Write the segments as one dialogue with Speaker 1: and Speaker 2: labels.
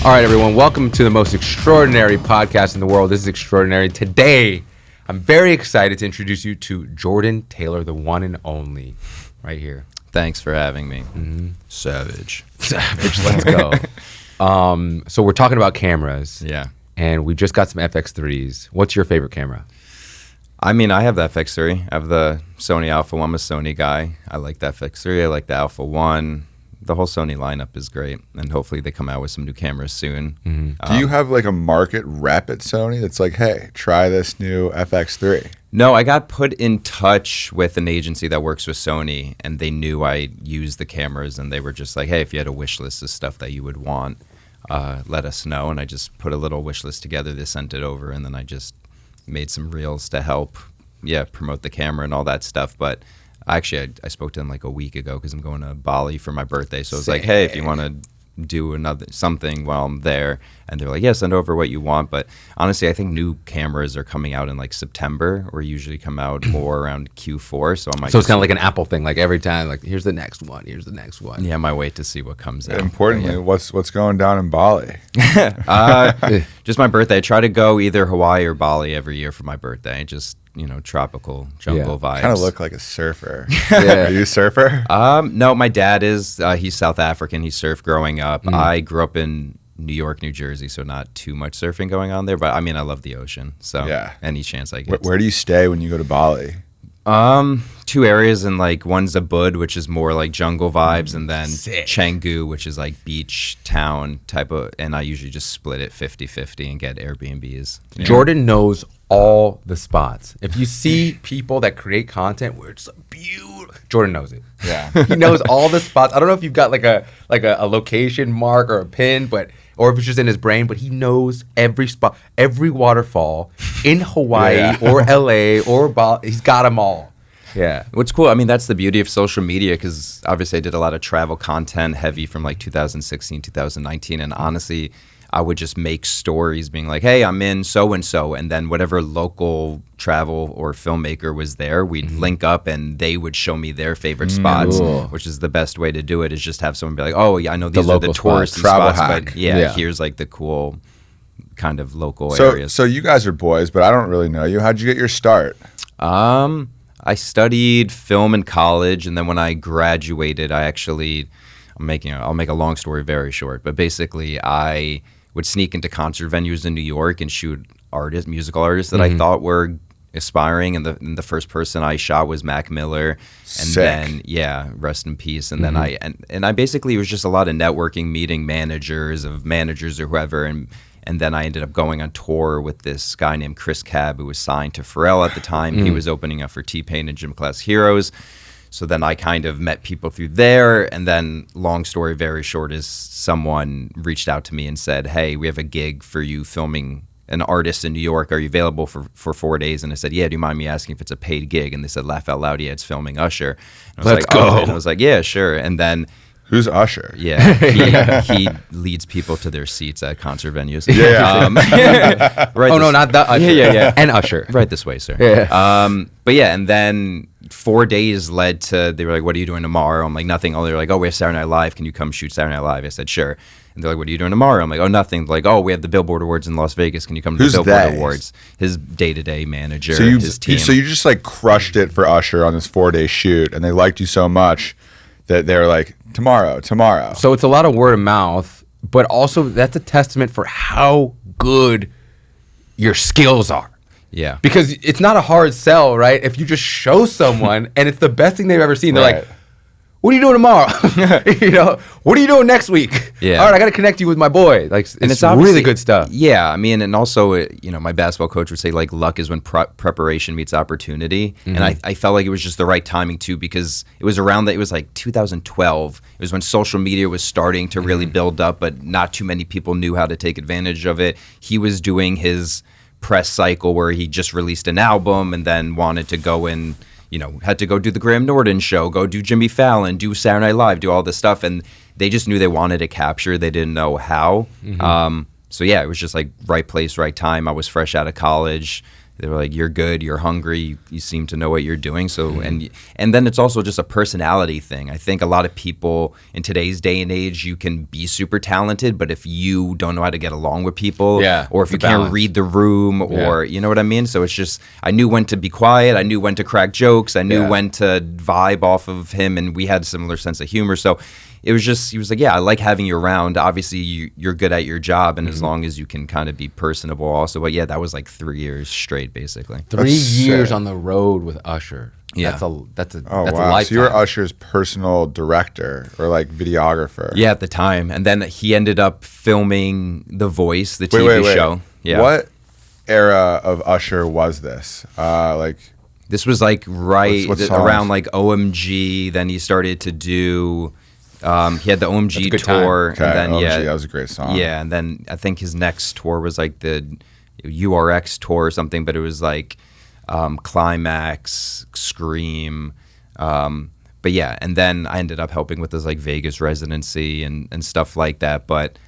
Speaker 1: All right, everyone, welcome to the most extraordinary podcast in the world. This is Extraordinary. Today, I'm very excited to introduce you to Jordan Taylor, the one and only, right here.
Speaker 2: Thanks for having me.
Speaker 1: Savage, let's go. So we're talking about cameras.
Speaker 2: Yeah.
Speaker 1: And we just got some FX3s. What's your favorite camera?
Speaker 2: I mean, I have the FX3. I have the Sony Alpha 1. I'm a Sony guy. I like the FX3. I like the Alpha 1. The whole Sony lineup is great, and hopefully they come out with some new cameras soon.
Speaker 3: Do you have like a market rep at Sony that's like, hey, try this new FX3?
Speaker 2: No, I got put in touch with an agency that works with Sony, and they knew I used the cameras, and they were just like, hey, if you had a wish list of stuff that you would want, let us know. And I just put a little wish list together. They sent it over, and then I just made some reels to help, promote the camera and all that stuff. But actually, I spoke to them like a week ago because I'm going to Bali for my birthday. So I was like, hey, if you want to do something while I'm there, and they're like, yeah, send over what you want. But honestly, I think new cameras are coming out in like September, or usually come out more around Q4. So I might.
Speaker 1: So it's kind of like an Apple thing. Like every time, like here's the next one. Here's the next one.
Speaker 2: Yeah, I might wait to see what comes out.
Speaker 3: Importantly, what's going down in Bali?
Speaker 2: Just my birthday. I try to go either Hawaii or Bali every year for my birthday. Just tropical jungle vibes.
Speaker 3: Kind of look like a surfer.
Speaker 1: Yeah.
Speaker 3: Are you a surfer?
Speaker 2: No, my dad is. He's South African. He surfed growing up. I grew up in New York, New Jersey, so not too much surfing going on there. But I mean, I love the ocean. So any chance I get.
Speaker 3: Where do you stay when you go to Bali?
Speaker 2: Two areas, and like one's Ubud, which is more like jungle vibes, and then Canggu, which is like beach town type of, and I usually just split it 50-50 and get Airbnbs.
Speaker 1: Yeah. Jordan knows all the spots. If you see people that create content where it's beautiful, Jordan knows it.
Speaker 3: Yeah.
Speaker 1: He knows all the spots. I don't know if you've got like a location mark or a pin, or if it's just in his brain, but he knows every spot, every waterfall in Hawaii or LA or Bali. He's got them all. Yeah.
Speaker 2: What's cool, I mean, that's the beauty of social media, because obviously I did a lot of travel content heavy from like 2016, 2019. And honestly, I would just make stories being like, hey, I'm in so-and-so. And then whatever local travel or filmmaker was there, we'd link up and they would show me their favorite spots, which is the best way to do it, is just have someone be like, oh, yeah, I know these are the touristy spots, but here's like the cool kind of local areas.
Speaker 3: So you guys are boys, but I don't really know you. How'd you get your start?
Speaker 2: I studied film in college, and then when I graduated, I'll make a long story very short, but basically I would sneak into concert venues in New York and shoot musical artists that I thought were aspiring, and the first person I shot was Mac Miller, and then rest in peace. And then I basically, it was just a lot of networking, meeting managers or whoever, and then I ended up going on tour with this guy named Chris Cab, who was signed to Pharrell at the time. He was opening up for T-Pain and Gym Class Heroes. So then I kind of met people through there, and then long story very short is someone reached out to me and said, hey, we have a gig for you filming an artist in New York. Are you available for 4 days? And I said, yeah, do you mind me asking if it's a paid gig? And they said, laugh out loud, yeah, it's filming Usher. And I was
Speaker 1: go.
Speaker 2: Oh. And I was like, yeah, sure. And then
Speaker 3: Who's Usher?
Speaker 2: yeah, he leads people to their seats at concert venues.
Speaker 1: Right. Oh, no, not that Usher.
Speaker 2: Yeah.
Speaker 1: And Usher.
Speaker 2: Right this way, sir.
Speaker 1: Yeah.
Speaker 2: But yeah, and then 4 days led to, they were like, what are you doing tomorrow? I'm like, nothing. Oh, they're like, oh, we have Saturday Night Live. Can you come shoot Saturday Night Live? I said, sure. And they're like, what are you doing tomorrow? I'm like, oh, nothing. They're like, oh, we have the Billboard Awards in Las Vegas. Can you come to the Billboard Awards? His day-to-day manager, his team.
Speaker 3: So you just like crushed it for Usher on this 4-day shoot, and they liked you so much that they were like, tomorrow.
Speaker 1: So it's a lot of word of mouth, but also that's a testament for how good your skills are.
Speaker 2: Yeah.
Speaker 1: Because it's not a hard sell, right? If you just show someone and it's the best thing they've ever seen, they're like, what are you doing tomorrow? What are you doing next week?
Speaker 2: Yeah.
Speaker 1: All right, I got to connect you with my boy. Like, it's really good stuff.
Speaker 2: Yeah, I mean, and also, my basketball coach would say, like, luck is when preparation meets opportunity. And I felt like it was just the right timing, too, because it was around that, it was like 2012. It was when social media was starting to really build up, but not too many people knew how to take advantage of it. He was doing his press cycle where he just released an album and then wanted to go in, had to go do the Graham Norton show, go do Jimmy Fallon, do Saturday Night Live, do all this stuff. And they just knew they wanted to capture. They didn't know how. So yeah, it was just like right place, right time. I was fresh out of college. They were like, "You're good. You're hungry. You seem to know what you're doing." So and then it's also just a personality thing. I think a lot of people in today's day and age, you can be super talented, but if you don't know how to get along with people, or if you can't read the room, or you know what I mean. So it's just, I knew when to be quiet. I knew when to crack jokes. I knew when to vibe off of him, and we had a similar sense of humor. So it was just, he was like, yeah, I like having you around. Obviously, you're good at your job, and as long as you can kind of be personable also. But yeah, that was like 3 years straight, basically.
Speaker 1: 3 years on the road with Usher.
Speaker 2: Yeah.
Speaker 1: That's a
Speaker 3: wow.
Speaker 1: lifetime.
Speaker 3: So you were Usher's personal director or like videographer.
Speaker 2: Yeah, at the time. And then he ended up filming The Voice, the TV show. Yeah.
Speaker 3: What era of Usher was this?
Speaker 2: This was like
Speaker 3: What
Speaker 2: around like OMG. Then he started to do... he had the OMG tour,
Speaker 3: Okay,
Speaker 2: and then
Speaker 3: OMG, that was a great song.
Speaker 2: Yeah, and then I think his next tour was like the URX tour or something, but it was like Climax, Scream, but yeah, and then I ended up helping with his like Vegas residency and stuff like that. But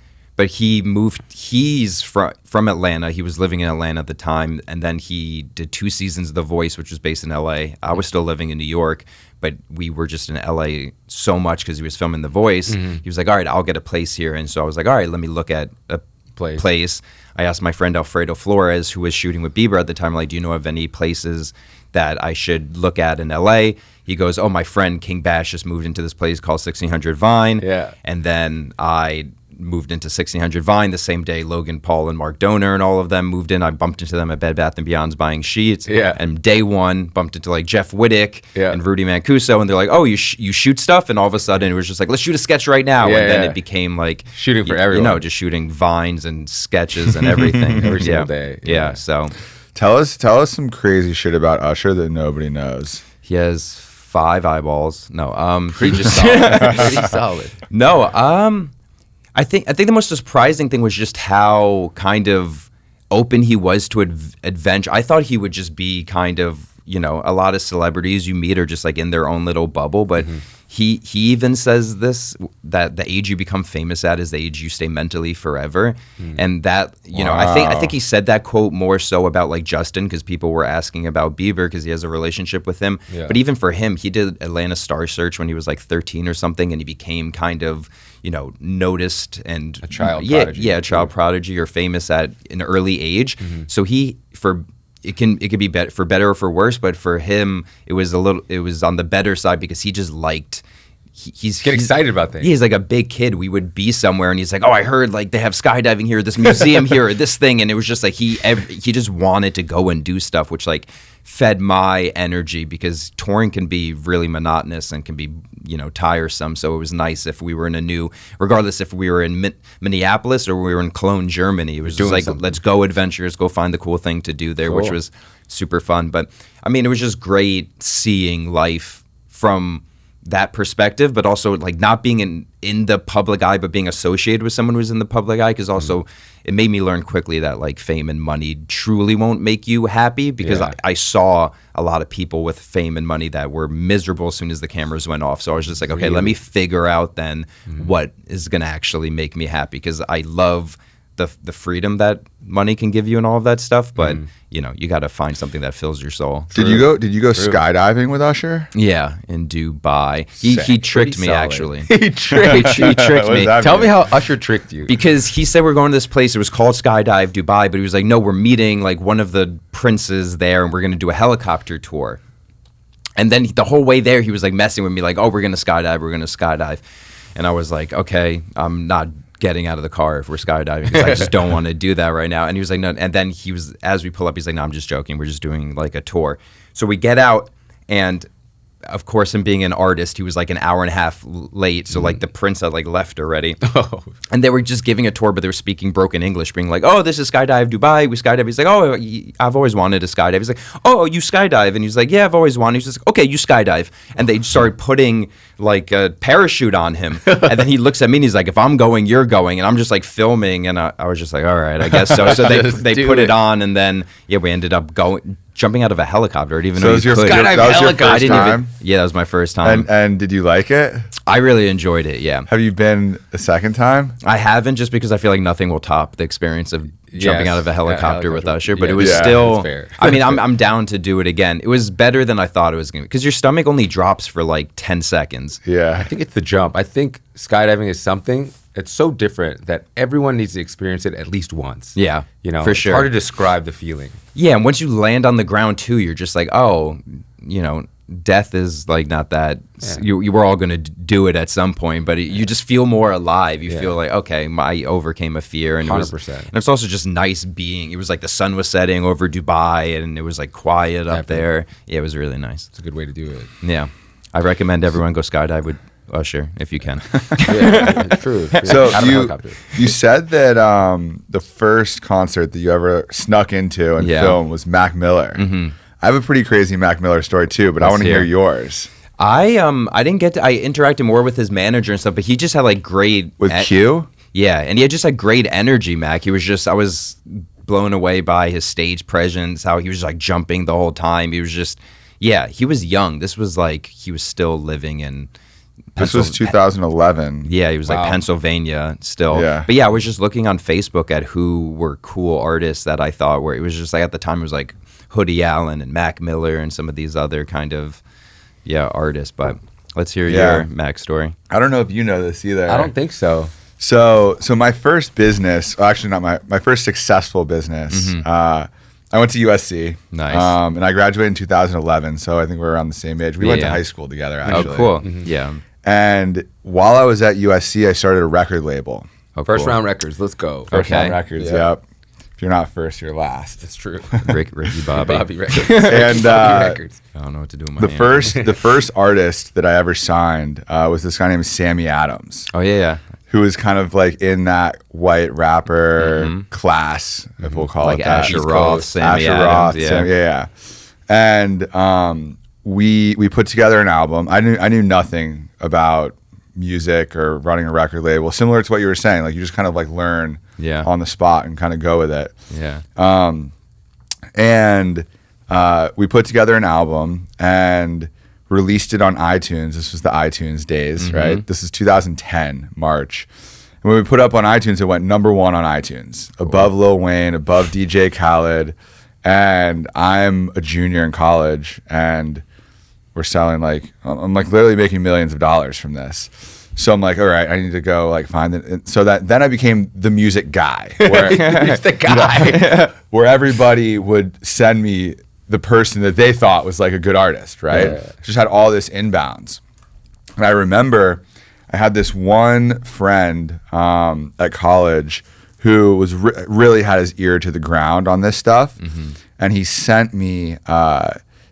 Speaker 2: he moved. He's from Atlanta. He was living in Atlanta at the time, and then he did 2 seasons of The Voice, which was based in LA. I was still living in New York, but we were just in LA so much because he was filming The Voice. He was like, all right, I'll get a place here. And so I was like, all right, let me look at a place. I asked my friend Alfredo Flores, who was shooting with Bieber at the time, like, do you know of any places that I should look at in LA? He goes, oh, my friend King Bash just moved into this place called 1600 Vine.
Speaker 1: Yeah.
Speaker 2: And then I moved into 1600 Vine the same day Logan Paul and Mark Donner and all of them moved in. I bumped into them at Bed Bath & Beyond's buying sheets.
Speaker 1: Yeah.
Speaker 2: And day one, bumped into like Jeff Wittick and Rudy Mancuso, and they're like, oh, you shoot stuff? And all of a sudden it was just like, let's shoot a sketch right now. And then it became like...
Speaker 1: shooting for everyone.
Speaker 2: You know, just shooting vines and sketches and everything.
Speaker 1: Every single day.
Speaker 2: Yeah, so...
Speaker 3: Tell us some crazy shit about Usher that nobody knows.
Speaker 2: He has 5 eyeballs. No,
Speaker 1: Pretty solid. Pretty solid.
Speaker 2: No, I think the most surprising thing was just how kind of open he was to adventure. I thought he would just be kind of, you know, a lot of celebrities you meet are just like in their own little bubble, but he even says this, that the age you become famous at is the age you stay mentally forever. And that, you know, I think he said that quote more so about like Justin, because people were asking about Bieber because he has a relationship with him. Yeah. But even for him, he did Atlanta Star Search when he was like 13 or something, and he became kind of, you know, noticed and
Speaker 1: a child prodigy.
Speaker 2: Yeah, a child prodigy or famous at an early age. So it could be for better or for worse, but for him it was on the better side because he just liked he's
Speaker 1: excited about things.
Speaker 2: He's like a big kid. We would be somewhere and he's like, oh, I heard like they have skydiving here, this museum here, or this thing, and it was just like he just wanted to go and do stuff, which like fed my energy because touring can be really monotonous and can be, you know, tiresome. So it was nice if we were regardless if we were in Minneapolis or we were in Cologne, Germany, it was just like, let's go adventurous, go find the cool thing to do there, which was super fun. But I mean, it was just great seeing life from that perspective, but also like not being in the public eye, but being associated with someone who's in the public eye, because also it made me learn quickly that like fame and money truly won't make you happy, because I saw a lot of people with fame and money that were miserable as soon as the cameras went off. So I was just like, okay, let me figure out then what is going to actually make me happy, because I love the freedom that money can give you and all of that stuff, but you know, you got to find something that fills your soul.
Speaker 3: Did you go skydiving with Usher?
Speaker 2: Yeah, in Dubai. He tricked me, actually.
Speaker 3: He tricked
Speaker 2: me.
Speaker 1: Tell me how Usher tricked you.
Speaker 2: Because he said we're going to this place. It was called Skydive Dubai, but he was like, no, we're meeting like one of the princes there, and we're going to do a helicopter tour. And then the whole way there, he was like messing with me, like, oh, we're going to skydive. And I was like, okay, I'm not getting out of the car if we're skydiving, because I just don't want to do that right now. And he was like, no. And then he was, as we pull up, he's like, no, I'm just joking. We're just doing like a tour. So we get out, and of course, him being an artist, he was like an hour and a half late. So like the prince had like left already. And they were just giving a tour, but they were speaking broken English, being like, oh, this is Skydive Dubai. We skydive. He's like, oh, I've always wanted to skydive. He's like, oh, you skydive? And he's like, yeah, I've always wanted. He's just like, okay, you skydive. And they started putting like a parachute on him. And then he looks at me and he's like, if I'm going, you're going. And I'm just like filming. And I was just like, all right, I guess so. So they put it on, and then we ended up jumping out of a helicopter. I didn't even know you could.
Speaker 3: That was your first time?
Speaker 2: Yeah, that was my first time.
Speaker 3: And did you like it?
Speaker 2: I really enjoyed it, yeah.
Speaker 3: Have you been a second time?
Speaker 2: I haven't, just because I feel like nothing will top the experience of jumping out of a helicopter with Usher, but it was
Speaker 3: Yeah,
Speaker 2: still.
Speaker 1: that's fair.
Speaker 2: I mean, I'm down to do it again. It was better than I thought it was going to, because your stomach only drops for like 10 seconds.
Speaker 1: I
Speaker 3: Yeah.
Speaker 1: think it's the jump. I think skydiving is something that's so different that everyone needs to experience it at least once.
Speaker 2: Yeah,
Speaker 1: You know,
Speaker 2: for
Speaker 1: it's
Speaker 2: sure.
Speaker 1: hard to describe the feeling.
Speaker 2: Yeah, and once you land on the ground too, you're just like, oh, you know, death is like not that. You were all going to do it at some point, but you just feel more alive. You feel like, okay, I overcame a fear, and
Speaker 1: 100%.
Speaker 2: And it's also just nice being. It was like the sun was setting over Dubai, and it was like quiet up there. Yeah, it was really nice.
Speaker 1: It's a good way to do it.
Speaker 2: Yeah, I recommend everyone go skydive with Usher if you can.
Speaker 1: Yeah, it's true.
Speaker 3: So
Speaker 1: Out of a helicopter.
Speaker 3: you said that the first concert that you ever snuck into and filmed was Mac Miller. I have a pretty crazy Mac Miller story too, but I want to hear yours.
Speaker 2: I didn't get to. I interacted more with his manager and stuff, but he just had like great
Speaker 3: With Q?
Speaker 2: Yeah, and he had just like great energy, Mac. He was just, I was blown away by his stage presence, how he was like jumping the whole time. He was just, yeah, he was young. This was like, he was still living in.
Speaker 3: This was 2011.
Speaker 2: Yeah, he was like Pennsylvania still.
Speaker 3: Yeah.
Speaker 2: But yeah, I was just looking on Facebook at who were cool artists that I thought were, it was just like at the time it was like Hoodie Allen and Mac Miller and some of these other kind of, artists. But let's hear your Mac story.
Speaker 3: I don't know if you know this either.
Speaker 1: I don't think so.
Speaker 3: So my first business, well, actually not my first successful business, I went to USC.
Speaker 2: Nice.
Speaker 3: And I graduated in 2011, so I think we're around the same age. We went to high school together, actually.
Speaker 2: Oh, cool. Yeah.
Speaker 3: And while I was at USC, I started a record label.
Speaker 2: Oh,
Speaker 1: First
Speaker 2: cool.
Speaker 1: round records. Let's go.
Speaker 3: First
Speaker 2: Okay.
Speaker 3: Round Records,
Speaker 1: Yeah.
Speaker 3: yep. If you're not first, you're last.
Speaker 1: It's true.
Speaker 2: Ricky Bobby.
Speaker 1: Bobby Records.
Speaker 3: And
Speaker 1: Bobby Records.
Speaker 2: I don't know what to do with my
Speaker 3: the
Speaker 2: hands.
Speaker 3: first artist that I ever signed was this guy named Sammy Adams,
Speaker 2: Oh, yeah.
Speaker 3: who was kind of like in that white rapper class, if we'll call
Speaker 2: Like
Speaker 3: it that.
Speaker 2: Asher
Speaker 1: East
Speaker 2: Roth,
Speaker 1: Coast.
Speaker 2: Sammy
Speaker 3: Asher
Speaker 2: Adams.
Speaker 3: Roth, yeah. And we put together an album. I knew nothing about music or running a record label. Similar to what you were saying, like you just kind of like learn on the spot and kind of go with it.
Speaker 2: Yeah.
Speaker 3: And we put together an album and released it on iTunes. This was the iTunes days, right? This is 2010, March. And when we put up on iTunes, it went #1 on iTunes, above Lil Wayne, above DJ Khaled. And I'm a junior in college, and we're selling like, I'm like literally making millions of dollars from this. So I'm like, all right, I need to go like find it. And so then I became the music guy, where,
Speaker 1: He's the guy.
Speaker 3: where everybody would send me the person that they thought was like a good artist, right?
Speaker 1: Yeah.
Speaker 3: Just had all this inbounds. And I remember I had this one friend at college who was really had his ear to the ground on this stuff. And he sent me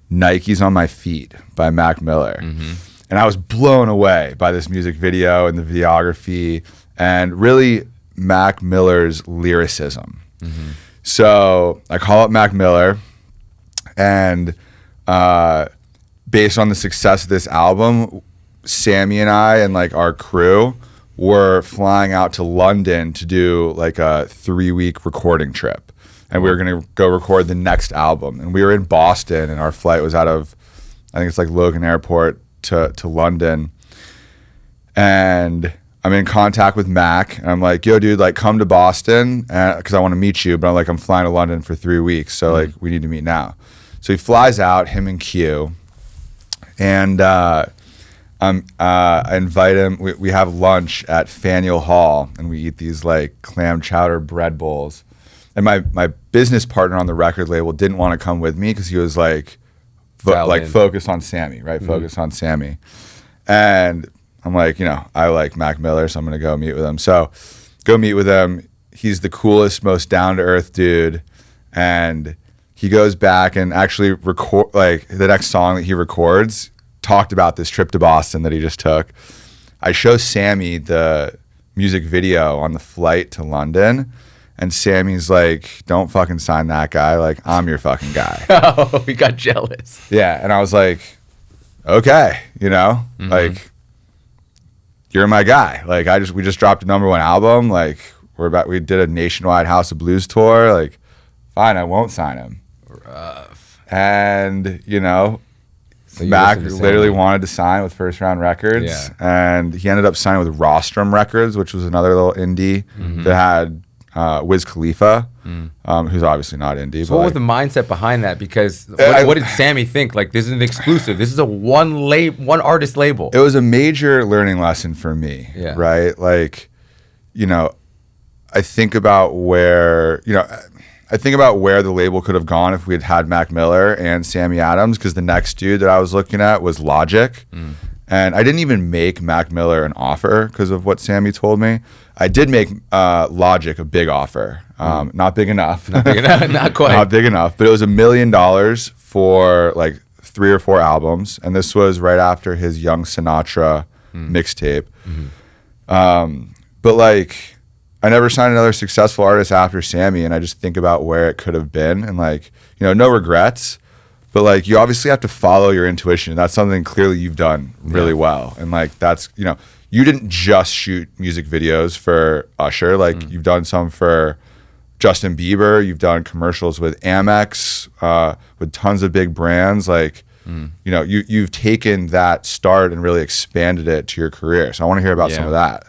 Speaker 3: Nikes on My Feet by Mac Miller. And I was blown away by this music video and the videography and really Mac Miller's lyricism. So I call up Mac Miller, and based on the success of this album, Sammy and I and like our crew were flying out to London to do like a 3-week recording trip. And we were going to go record the next album. And we were in Boston, and our flight was out of, I think it's like Logan Airport to London. And I'm in contact with Mac, and I'm like, yo, dude, like come to Boston because I want to meet you. But I'm like, I'm flying to London for 3 weeks. So like we need to meet now. So he flies out, him and Q. And I invite him. We have lunch at Faneuil Hall, and we eat these like clam chowder bread bowls. And my business partner on the record label didn't want to come with me because he was like, focus on Sammy, right? Focus on Sammy. And I'm like, I like Mac Miller, so I'm going to go meet with him. So go meet with him. He's the coolest, most down-to-earth dude. And he goes back and actually record, like the next song that he records talked about this trip to Boston that he just took. I show Sammy the music video on the flight to London, and Sammy's like, don't fucking sign that guy. Like, I'm your fucking guy.
Speaker 1: Oh, we got jealous.
Speaker 3: Yeah. And I was like, okay, like, you're my guy. Like, we just dropped a #1 album. Like, we did a nationwide House of Blues tour. Like, fine, I won't sign him.
Speaker 1: Rough.
Speaker 3: And,
Speaker 1: So you
Speaker 3: Mac
Speaker 1: listened to
Speaker 3: literally
Speaker 1: Sammy.
Speaker 3: wanted to sign with First Round Records.
Speaker 1: Yeah.
Speaker 3: And he ended up signing with Rostrum Records, which was another little indie that had, Wiz Khalifa, who's obviously not indie.
Speaker 1: So
Speaker 3: but
Speaker 1: what was
Speaker 3: like,
Speaker 1: the mindset behind that? Because
Speaker 3: I-
Speaker 1: what did Sammy think? Like, this is an exclusive. This is a one artist label.
Speaker 3: it was a major learning lesson for me,
Speaker 1: Yeah.
Speaker 3: right? Like, you know, I think about where the label could have gone if we had had Mac Miller and Sammy Adams, because the next dude that I was looking at was Logic. And I didn't even make Mac Miller an offer because of what Sammy told me. I did make Logic a big offer. Not big enough.
Speaker 1: Not big enough, not quite.
Speaker 3: Not big enough. But it was $1 million for like 3 or 4 albums. And this was right after his Young Sinatra mixtape. But like, I never signed another successful artist after Sammy. And I just think about where it could have been. And like, you know, no regrets. But like, you obviously have to follow your intuition. That's something clearly you've done really well. And like, that's, you know, you didn't just shoot music videos for Usher. Like you've done some for Justin Bieber. You've done commercials with Amex, with tons of big brands. Like, you know, you've taken that start and really expanded it to your career. So I want to hear about some of that.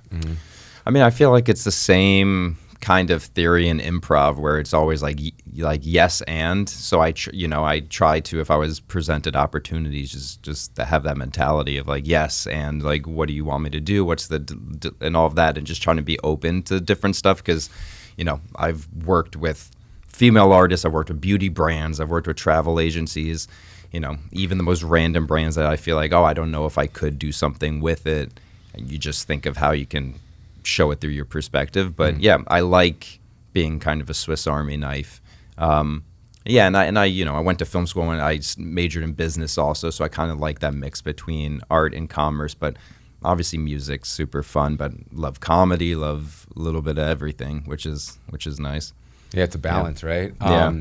Speaker 2: I mean, I feel like it's the same kind of theory in improv where it's always like yes and. So I try to, if I was presented opportunities, just to have that mentality of like yes and like what do you want me to do, what's the and all of that, and just trying to be open to different stuff, because you know, I've worked with female artists, I've worked with beauty brands, I've worked with travel agencies, you know, even the most random brands that I feel like, oh, I don't know if I could do something with it, and you just think of how you can show it through your perspective. But yeah, I like being kind of a Swiss Army knife. Yeah, and I you know, I went to film school and I majored in business also, so I kind of like that mix between art and commerce. But obviously music's super fun, but love comedy, love a little bit of everything, which is nice.
Speaker 1: Yeah, it's a balance, right?
Speaker 2: Yeah.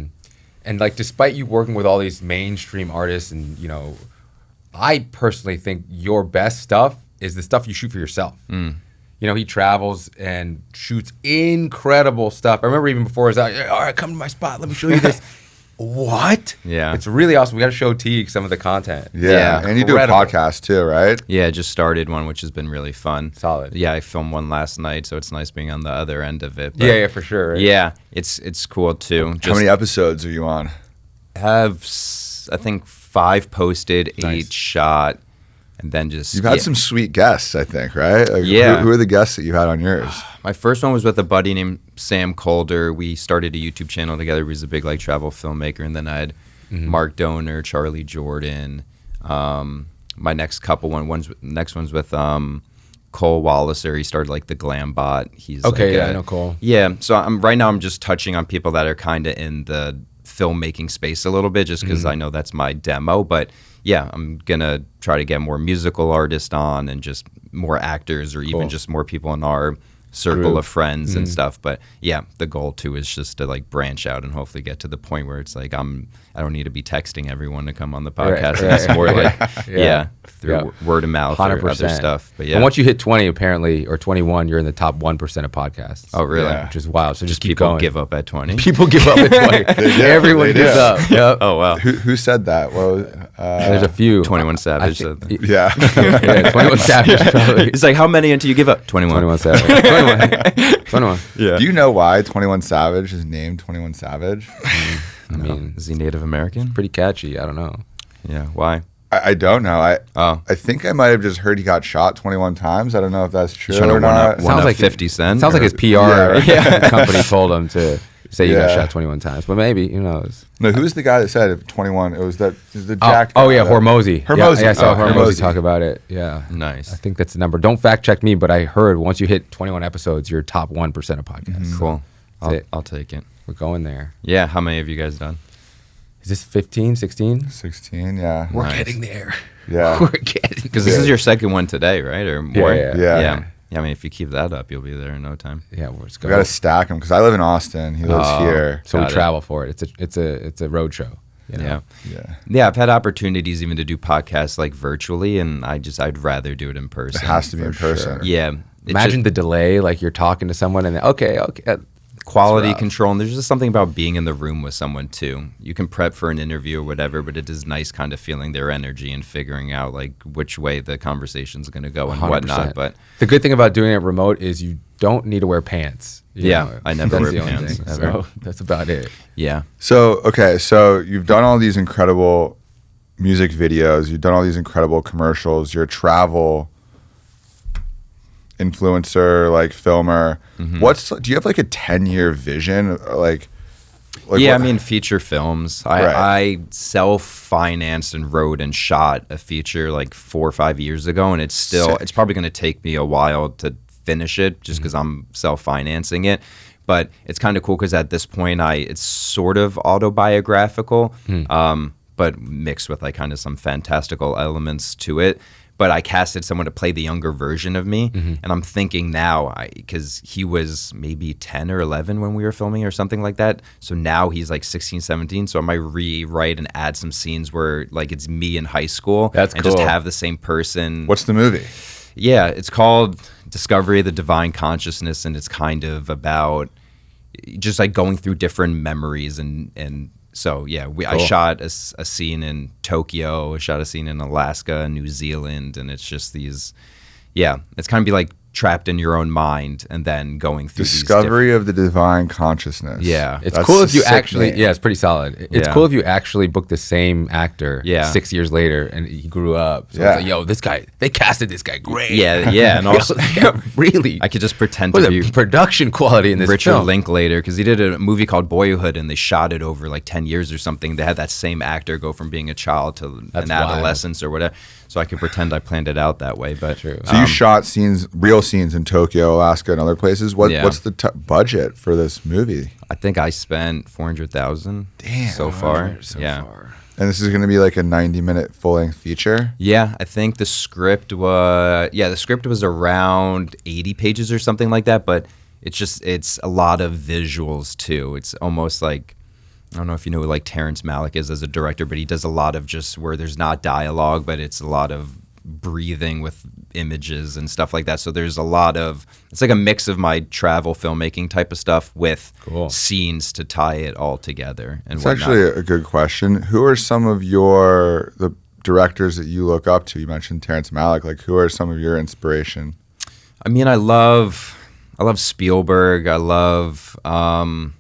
Speaker 1: And like, despite you working with all these mainstream artists, and you know, I personally think your best stuff is the stuff you shoot for yourself. You know, he travels and shoots incredible stuff. I remember even before it was out, all right, come to my spot, let me show you this. What?
Speaker 2: Yeah.
Speaker 1: It's really awesome. We got to show Teague some of the content.
Speaker 3: Yeah. And you do a
Speaker 1: Incredible.
Speaker 3: podcast too, right?
Speaker 2: Yeah, I just started one, which has been really fun.
Speaker 1: Solid.
Speaker 2: Yeah, I filmed one last night, so it's nice being on the other end of it. But
Speaker 1: Yeah, for sure. Right?
Speaker 2: yeah, it's cool too.
Speaker 3: How many episodes are you on?
Speaker 2: Have I think 5 posted,
Speaker 1: Nice.
Speaker 2: 8 shot, and then just
Speaker 3: You've had some sweet guests, I think, right? Like,
Speaker 2: Yeah.
Speaker 3: Who are the guests that you had on yours?
Speaker 2: My first one was with a buddy named Sam Calder. We started a YouTube channel together. He was a big like travel filmmaker, and then I had Mark Donor, Charlie Jordan. My next couple next one's with Cole Walliser. He started like the Glam Bot. He's
Speaker 1: Okay,
Speaker 2: like
Speaker 1: yeah, I know Cole.
Speaker 2: Yeah, so right now I'm just touching on people that are kind of in the filmmaking space a little bit, just because I know that's my demo. But yeah, I'm gonna try to get more musical artists on, and just more actors, or even just more people in our circle of friends and stuff. But yeah, the goal too is just to like branch out and hopefully get to the point where it's like I don't need to be texting everyone to come on the podcast. It's more like through word of mouth or other stuff. But yeah,
Speaker 1: And once you hit 20, apparently, or 21, you're in the top 1% of podcasts.
Speaker 2: oh really?
Speaker 3: Yeah.
Speaker 1: Which is wild. So just keep
Speaker 2: People
Speaker 1: going.
Speaker 2: give up at 20.
Speaker 1: People give up at 20. Everyone
Speaker 3: They
Speaker 1: gives
Speaker 3: do.
Speaker 1: up. Yep.
Speaker 2: Oh wow.
Speaker 3: Who said that? What was,
Speaker 1: There's a few.
Speaker 2: 21 Savage
Speaker 1: I
Speaker 2: said
Speaker 1: think-
Speaker 2: that.
Speaker 3: yeah.
Speaker 1: Yeah, 21 Savage probably.
Speaker 2: It's like, how many until you give up? 21.
Speaker 1: 21 Savage. 21. 21.
Speaker 2: Yeah.
Speaker 3: Do you know why 21 Savage is named 21 Savage?
Speaker 1: I mean,
Speaker 2: Is he Native American?
Speaker 1: pretty catchy. I don't know.
Speaker 2: Yeah. Why?
Speaker 3: I don't know.
Speaker 2: Oh.
Speaker 3: I think I might have just heard he got shot 21 times. I don't know if that's true
Speaker 2: Trying to
Speaker 3: or not.
Speaker 2: one
Speaker 1: Sounds
Speaker 2: up
Speaker 1: like
Speaker 2: 50 Cent.
Speaker 1: Sounds like his PR
Speaker 3: Yeah.
Speaker 1: company told him to say you got
Speaker 3: Yeah.
Speaker 1: shot 21 times. But maybe, who knows?
Speaker 3: No, who's the guy that said 21? It was the
Speaker 1: Oh,
Speaker 3: Jack.
Speaker 1: yeah,
Speaker 3: guy.
Speaker 1: Hormozy.
Speaker 3: Hormozy.
Speaker 1: Yeah, I saw
Speaker 3: Oh,
Speaker 1: Hormozy
Speaker 3: Hormozy.
Speaker 1: talk about it. Yeah.
Speaker 2: Nice.
Speaker 1: I think that's the number. Don't fact check me, but I heard once you hit 21 episodes, you're top 1% of podcasts.
Speaker 2: Cool.
Speaker 1: That's it.
Speaker 2: I'll take it.
Speaker 1: We're going there.
Speaker 2: Yeah. How many have you guys done?
Speaker 1: Is this 15, 16?
Speaker 3: 16, yeah.
Speaker 1: We're
Speaker 2: Nice.
Speaker 1: getting there.
Speaker 3: Yeah.
Speaker 1: We're getting
Speaker 2: Because this is your second one today, right? Or more?
Speaker 1: yeah.
Speaker 3: Yeah.
Speaker 2: Yeah. I mean, if you keep that up, you'll be there in no time.
Speaker 1: Yeah, we're just
Speaker 3: We
Speaker 1: going.
Speaker 3: got to stack him because I live in Austin. He lives here.
Speaker 1: So we
Speaker 2: Got it.
Speaker 1: travel for it. It's a road show. You know?
Speaker 2: Yeah.
Speaker 3: Yeah.
Speaker 2: Yeah. I've had opportunities even to do podcasts like virtually, and I'd rather do it in person.
Speaker 3: It has to be in
Speaker 1: For
Speaker 3: person.
Speaker 1: sure.
Speaker 2: Yeah. It's
Speaker 1: Imagine the delay, like you're talking to someone and then, okay,
Speaker 2: quality
Speaker 1: rough.
Speaker 2: control, and there's just something about being in the room with someone too. You can prep for an interview or whatever, but it is nice kind of feeling their energy and figuring out like which way the conversation's going to go and
Speaker 1: 100%.
Speaker 2: whatnot. But
Speaker 1: the good thing about doing it remote is you don't need to wear pants. You
Speaker 2: Yeah,
Speaker 1: know,
Speaker 2: I never
Speaker 1: that's
Speaker 2: wear
Speaker 1: the only
Speaker 2: pants,
Speaker 1: thing.
Speaker 2: ever.
Speaker 1: So that's about it.
Speaker 2: yeah,
Speaker 3: So, okay, so you've done all these incredible music videos, you've done all these incredible commercials, you're a travel influencer, like filmer.
Speaker 2: Mm-hmm.
Speaker 3: Do you have like a 10-year vision? Like
Speaker 2: yeah,
Speaker 3: what-
Speaker 2: I mean, feature films.
Speaker 3: Right.
Speaker 2: I self-financed and wrote and shot a feature like 4 or 5 years ago, and it's probably going to take me a while to finish it just because I'm self-financing it. But it's kind of cool because at this point, it's sort of autobiographical, but mixed with like kind of some fantastical elements to it. But I casted someone to play the younger version of me, and I'm thinking now, because he was maybe 10 or 11 when we were filming or something like that, so now he's like 16, 17, so I might rewrite and add some scenes where like it's me in high school.
Speaker 1: That's
Speaker 2: and
Speaker 1: cool.
Speaker 2: just have the same person.
Speaker 3: What's the movie?
Speaker 2: Yeah, it's called Discovery of the Divine Consciousness, and it's kind of about just like going through different memories and so yeah, I shot a scene in Tokyo, I shot a scene in Alaska, New Zealand, and it's just these, it's kind of be like trapped in your own mind and then going through
Speaker 3: Discovery of the Divine Consciousness.
Speaker 2: Yeah.
Speaker 1: It's
Speaker 3: That's
Speaker 1: cool
Speaker 3: a
Speaker 1: if you
Speaker 3: sick
Speaker 1: actually,
Speaker 3: name.
Speaker 1: yeah, it's pretty solid. It's
Speaker 2: Yeah.
Speaker 1: cool if you actually book the same actor
Speaker 2: Yeah.
Speaker 1: 6 years later and he grew up. So
Speaker 3: Yeah.
Speaker 1: it's like, yo, this guy, they casted this guy great.
Speaker 2: yeah, and also
Speaker 1: really.
Speaker 2: I could just pretend
Speaker 1: What's
Speaker 2: to
Speaker 1: the
Speaker 2: be
Speaker 1: production quality in this
Speaker 2: Richard
Speaker 1: film?
Speaker 2: Linklater, because he did a movie called Boyhood, and they shot it over like 10 years or something. They had that same actor go from being a child to
Speaker 1: That's
Speaker 2: an
Speaker 1: wild.
Speaker 2: adolescence or whatever. So I could pretend I planned it out that way. But
Speaker 1: True.
Speaker 3: So you shot real scenes in Tokyo, Alaska, and other places.
Speaker 2: Yeah.
Speaker 3: What's the budget for this movie?
Speaker 2: I think I spent $400,000 so far. Yeah.
Speaker 3: And this is going to be like a 90-minute full-length feature.
Speaker 2: Yeah, I think the script was around 80 pages or something like that, but it's a lot of visuals too. It's almost like, I don't know if you know who like Terrence Malick is as a director, but he does a lot of just where there's not dialogue, but it's a lot of breathing with images and stuff like that. So there's a lot of, it's like a mix of my travel filmmaking type of stuff with
Speaker 1: Cool.
Speaker 2: scenes to tie it all together and
Speaker 3: It's
Speaker 2: whatnot.
Speaker 3: actually a good question. Who are some of the directors that you look up to? You mentioned Terrence Malick. Like, who are some of your inspiration?
Speaker 2: I mean, I love Spielberg. I love, I'm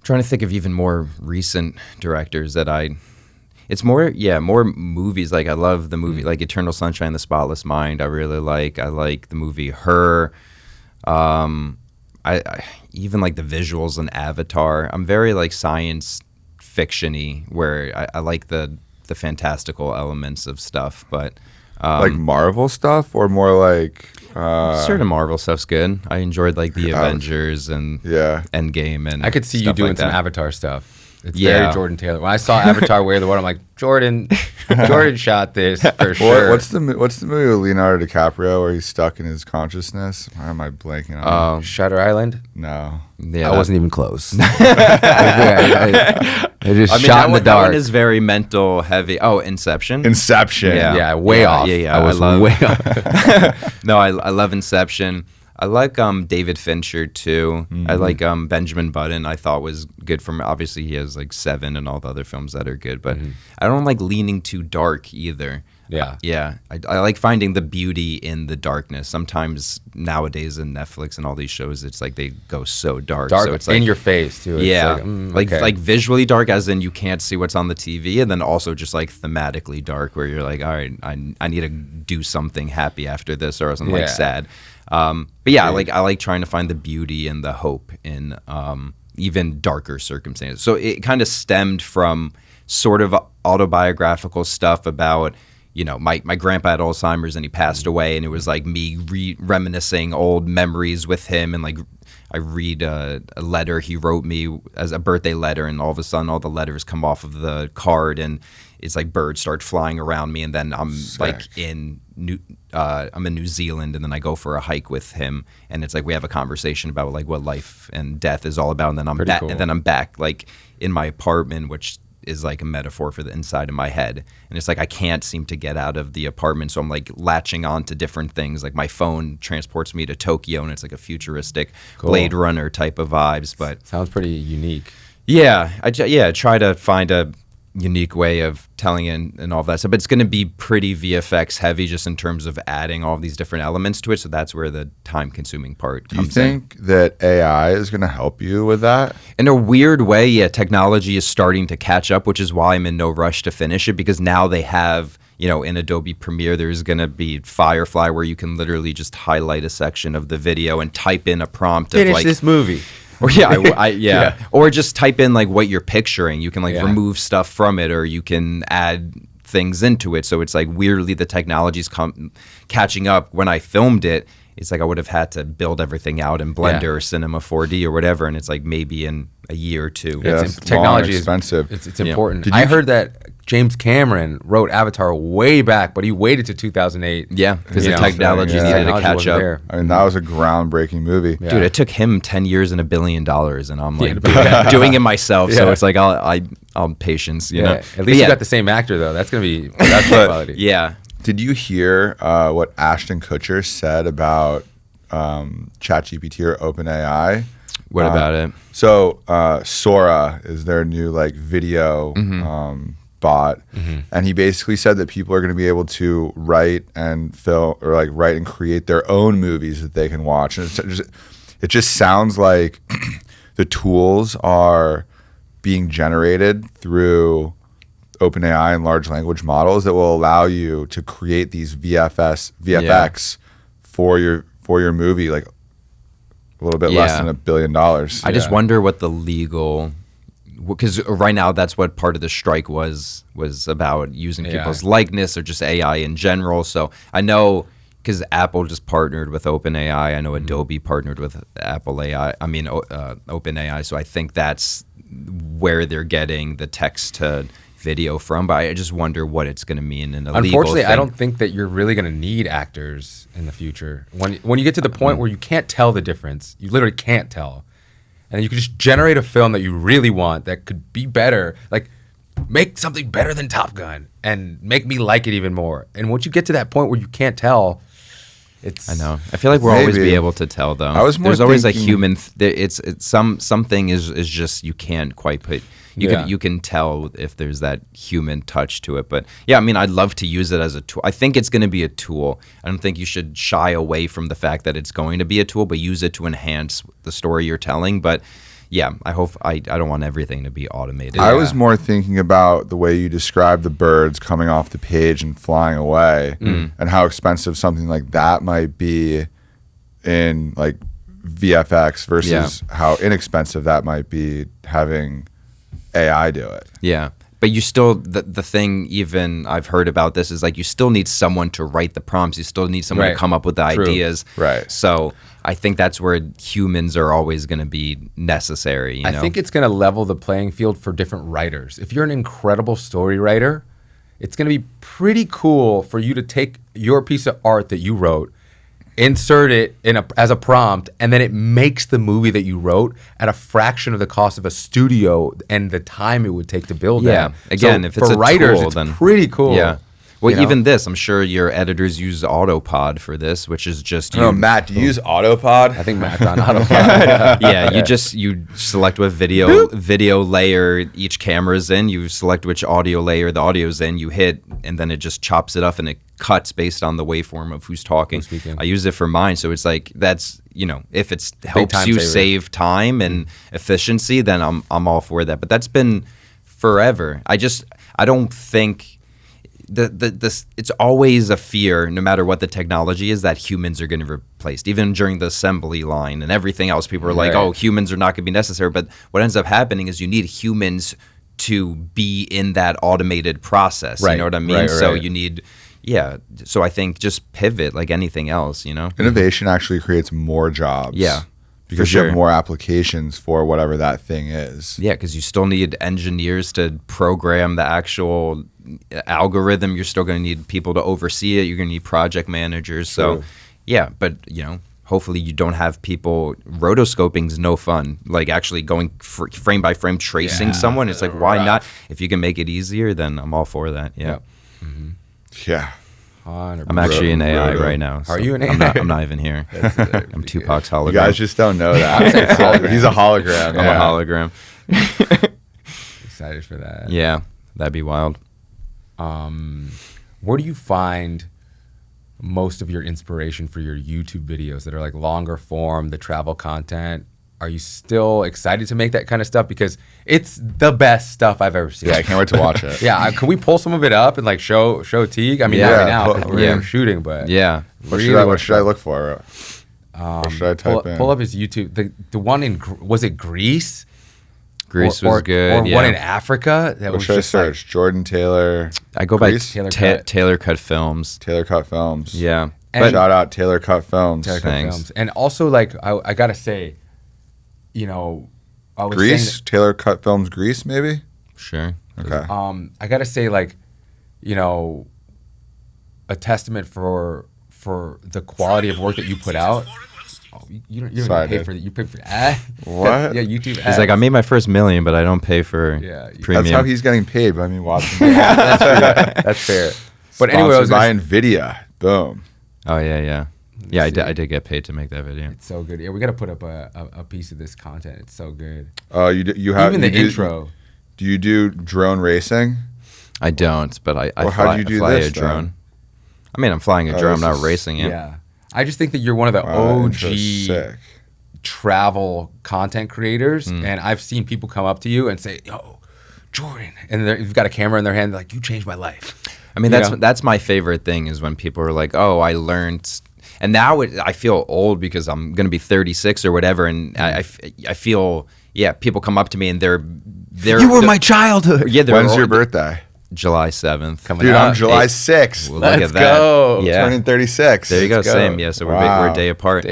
Speaker 2: trying to think of even more recent directors that it's more movies. Like I love the movie, like Eternal Sunshine of the Spotless Mind. I like the movie Her. I even like the visuals in Avatar. I'm very like science fiction-y, where I like the fantastical elements of stuff, but
Speaker 3: Like Marvel stuff, or more like
Speaker 2: certain Marvel stuff's good. I enjoyed like the Avengers and
Speaker 3: yeah.
Speaker 2: Endgame, and
Speaker 1: I could see you
Speaker 2: stuff
Speaker 1: doing
Speaker 2: like
Speaker 1: some
Speaker 2: that.
Speaker 1: Avatar stuff. It's
Speaker 2: Yeah.
Speaker 1: very Jordan Taylor. When I saw Avatar Way of the Water, I'm like, Jordan shot this for sure.
Speaker 3: What's the movie with Leonardo DiCaprio where he's stuck in his consciousness? Why am I blanking on it?
Speaker 1: Shutter Island?
Speaker 3: No.
Speaker 2: Yeah,
Speaker 1: I wasn't even close. I just shot in the
Speaker 2: that
Speaker 1: dark.
Speaker 2: one is very mental heavy. Oh, Inception.
Speaker 3: Inception.
Speaker 2: Yeah.
Speaker 1: Yeah, way off.
Speaker 2: Yeah,
Speaker 1: I was way off.
Speaker 2: No, I love Inception. I like David Fincher too. I like Benjamin Button. I thought was good for me. Obviously, he has like Seven and all the other films that are good, but I don't like leaning too dark either.
Speaker 1: Yeah.
Speaker 2: Yeah, I like finding the beauty in the darkness. Sometimes nowadays in Netflix and all these shows, it's like they go so dark.
Speaker 1: Dark
Speaker 2: so it's
Speaker 1: in
Speaker 2: like,
Speaker 1: your face, too. It's
Speaker 2: yeah,
Speaker 1: okay.
Speaker 2: like visually dark, as in you can't see what's on the TV, and then also just like thematically dark, where you're like, all right, I need to do something happy after this, or something like
Speaker 1: Yeah.
Speaker 2: sad. But yeah, I like trying to find the beauty and the hope in even darker circumstances. So it kind of stemmed from sort of autobiographical stuff about, you know, my grandpa had Alzheimer's and he passed away, and it was like me reminiscing old memories with him, and like I read a letter he wrote me as a birthday letter, and all of a sudden all the letters come off of the card, and it's like birds start flying around me, and then I'm like in I'm in New Zealand, and then I go for a hike with him, and it's like we have a conversation about like what life and death is all about, and then I'm
Speaker 1: Pretty
Speaker 2: back,
Speaker 1: cool.
Speaker 2: and then I'm back like in my apartment, which is like a metaphor for the inside of my head. And it's like I can't seem to get out of the apartment, so I'm like latching on to different things. Like my phone transports me to Tokyo, and it's like a futuristic Blade Runner type of vibes. But
Speaker 1: sounds pretty unique.
Speaker 2: Yeah, I try to find a unique way of telling it and all of that stuff. But it's going to be pretty VFX heavy just in terms of adding all these different elements to it. So that's where the time-consuming part comes in.
Speaker 3: Do you think that AI is going to help you with that?
Speaker 2: In a weird way, yeah, technology is starting to catch up, which is why I'm in no rush to finish it, because now they have, you know, in Adobe Premiere, there's going to be Firefly where you can literally just highlight a section of the video and type in a prompt
Speaker 1: Finish
Speaker 2: of like
Speaker 1: this movie.
Speaker 2: Or yeah, or just type in like what you're picturing. You can like remove stuff from it, or you can add things into it. So it's like weirdly the technology's catching up. When I filmed it, it's like I would have had to build everything out in Blender or Cinema 4D or whatever, and it's like maybe in a year or two.
Speaker 3: Yeah,
Speaker 1: technology is
Speaker 3: expensive.
Speaker 1: It's important. I heard that James Cameron wrote Avatar way back, but he waited to 20eight.
Speaker 2: Yeah, because the technology needed to catch up.
Speaker 1: There.
Speaker 3: I mean, that was a groundbreaking movie.
Speaker 2: Dude, it took him 10 years and $1 billion, and I'm like doing it myself. So it's like I'll patience, you know.
Speaker 1: At least you got the same actor though. That's gonna be production quality.
Speaker 2: Yeah.
Speaker 3: Did you hear what Ashton Kutcher said about ChatGPT or OpenAI?
Speaker 2: What about it?
Speaker 3: So Sora is their new like video bot, and he basically said that people are going to be able to write and film or like write and create their own movies that they can watch. And it just sounds like the tools are being generated through OpenAI and large language models that will allow you to create these VFX for your movie like a little bit less than $1 billion.
Speaker 2: I just wonder what the legal, because right now that's what part of the strike was about, using people's likeness or just AI in general. So I know because Apple just partnered with OpenAI. I know Adobe partnered with OpenAI. So I think that's where they're getting the text to video from, but I just wonder what it's going to mean in a legal thing.
Speaker 1: Unfortunately, I don't think that you're really going to need actors in the future. When you get to the point where you can't tell the difference, you literally can't tell, and you can just generate a film that you really want that could be better, like make something better than Top Gun and make me like it even more. And once you get to that point where you can't tell, it's...
Speaker 2: I know. I feel like we'll always be able to tell, though. There's always a human... it's something is just you can't quite put... You can tell if there's that human touch to it. But yeah, I mean, I'd love to use it as a tool. I think it's going to be a tool. I don't think you should shy away from the fact that it's going to be a tool, but use it to enhance the story you're telling. But yeah, I don't want everything to be automated.
Speaker 3: I was more thinking about the way you described the birds coming off the page and flying away, and how expensive something like that might be in like VFX versus how inexpensive that might be having AI do it.
Speaker 2: Yeah. But you still, the thing even I've heard about this is like you still need someone to write the prompts. You still need someone to come up with the ideas.
Speaker 3: Right.
Speaker 2: So I think that's where humans are always going to be necessary. You know?
Speaker 1: I think it's going to level the playing field for different writers. If you're an incredible story writer, it's going to be pretty cool for you to take your piece of art that you wrote, insert it as a prompt, and then it makes the movie that you wrote at a fraction of the cost of a studio and the time it would take to build that.
Speaker 2: Again,
Speaker 1: so
Speaker 2: if it's
Speaker 1: for
Speaker 2: a
Speaker 1: writers,
Speaker 2: tool,
Speaker 1: it's
Speaker 2: then
Speaker 1: pretty cool.
Speaker 2: Yeah. Well,
Speaker 1: you know?
Speaker 2: even this, I'm sure your editors use Autopod for this, which is just
Speaker 3: Oh, Matt, do you use Autopod?
Speaker 1: I think Matt's on Autopod.
Speaker 2: You select what video layer each camera's in. You select which audio layer the audio's in. You hit, and then it just chops it up and it cuts based on the waveform of who's talking.
Speaker 1: Who's speaking.
Speaker 2: I use it for mine, so it's like that's if it helps
Speaker 1: time
Speaker 2: you
Speaker 1: saver.
Speaker 2: save time and efficiency, then I'm all for that. But that's been forever. I don't think. It's always a fear, no matter what the technology is, that humans are going to be replaced. Even during the assembly line and everything else, people are like, "Oh, humans are not going to be necessary." But what ends up happening is you need humans to be in that automated process.
Speaker 1: Right.
Speaker 2: You know what I mean?
Speaker 1: Right,
Speaker 2: so
Speaker 1: right.
Speaker 2: you need, So I think just pivot like anything else.
Speaker 3: Innovation actually creates more jobs.
Speaker 2: Yeah.
Speaker 3: Because you have more applications for whatever that thing is.
Speaker 2: Yeah, because you still need engineers to program the actual algorithm. You're still going to need people to oversee it. You're going to need project managers.
Speaker 1: True.
Speaker 2: So, yeah, but hopefully you don't have people. Rotoscoping is no fun. Like actually going frame by frame tracing someone. It's like, why not? If you can make it easier, then I'm all for that. Yeah.
Speaker 1: Yep. Mm-hmm.
Speaker 3: Yeah.
Speaker 1: 100%.
Speaker 2: I'm actually in AI right now.
Speaker 1: Are you in AI?
Speaker 2: I'm not even here. I'm Tupac's hologram.
Speaker 3: You guys just don't know that. He's a hologram.
Speaker 2: I'm a hologram.
Speaker 1: Excited for that.
Speaker 2: Yeah, that'd be wild.
Speaker 1: Where do you find most of your inspiration for your YouTube videos that are like longer form, the travel content? Are you still excited to make that kind of stuff? Because it's the best stuff I've ever seen.
Speaker 3: Yeah, I can't wait to watch it.
Speaker 1: Yeah, can we pull some of it up and like show Teague? I mean, not right now because we're shooting, but
Speaker 3: What should I look for? What should I type in?
Speaker 1: Pull up his YouTube. The one in was it Greece?
Speaker 2: Greece was good.
Speaker 1: Or one in Africa.
Speaker 3: What should I search? Jordan Taylor.
Speaker 2: I go by
Speaker 3: Greece?
Speaker 2: Taylor Cut Films.
Speaker 3: Taylor Cut Films.
Speaker 2: Yeah.
Speaker 1: And
Speaker 3: shout out Taylor Cut Films.
Speaker 1: Taylor Cut Films. And also, like, I gotta say, you know, I was
Speaker 3: Greece. Taylor Cut Films. Greece, maybe.
Speaker 2: Sure.
Speaker 3: Okay.
Speaker 1: I gotta say, like, you know, a testament for the quality of work that you put out. Oh, you don't
Speaker 3: Sorry,
Speaker 1: pay for that. You pay for ad.
Speaker 3: What?
Speaker 1: Yeah, YouTube ads.
Speaker 2: He's like, I made my first $1 million, but I don't pay for premium.
Speaker 3: That's how he's getting paid by me watching.
Speaker 1: That's fair. But anyway, I was
Speaker 3: by NVIDIA. Boom.
Speaker 2: Oh yeah. Yeah, I did get paid to make that video.
Speaker 1: It's so good. Yeah, we gotta put up a piece of this content. It's so good.
Speaker 3: Oh, you have
Speaker 1: even the intro.
Speaker 3: Do you do drone racing?
Speaker 2: I don't, but I
Speaker 3: how do you do
Speaker 2: fly
Speaker 3: this,
Speaker 2: a drone.
Speaker 3: then?
Speaker 2: I mean, I'm flying a drone. I'm not racing it.
Speaker 1: Yeah, I just think that you're one of the OG travel content creators, and I've seen people come up to you and say, "Yo, Jordan," and you've got a camera in their hand, like, "You changed my life."
Speaker 2: I mean, that's my favorite thing is when people are like, "Oh, I learned," and now I feel old because I'm gonna be 36 or whatever, and I feel people come up to me and they're
Speaker 1: you were my childhood.
Speaker 2: Yeah,
Speaker 3: when's your birthday?
Speaker 2: July 7th.
Speaker 1: Coming
Speaker 3: Dude,
Speaker 1: up.
Speaker 3: I'm July 6th.
Speaker 2: Well,
Speaker 1: Let's
Speaker 2: look at that.
Speaker 1: go.
Speaker 2: Yeah,
Speaker 3: turning 36.
Speaker 2: there you go.
Speaker 1: Let's go.
Speaker 2: Same. Yeah, so we're a day apart.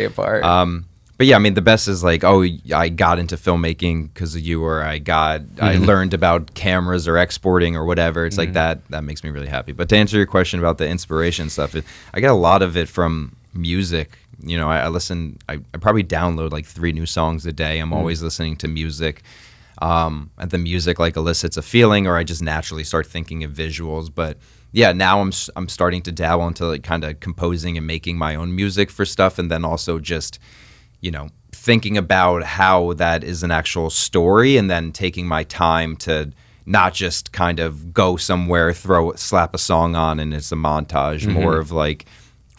Speaker 2: But yeah, I mean, the best is like, oh, I got into filmmaking because of you, or I learned about cameras or exporting or whatever. It's like that makes me really happy. But to answer your question about the inspiration stuff, I get a lot of it from music. You know, I probably download like 3 new songs a day. I'm always listening to music. And the music like elicits a feeling, or I just naturally start thinking of visuals. But yeah, now I'm starting to dabble into like kind of composing and making my own music for stuff, and then also just, you know, thinking about how that is an actual story, and then taking my time to not just kind of go somewhere, slap a song on and it's a montage, more of like,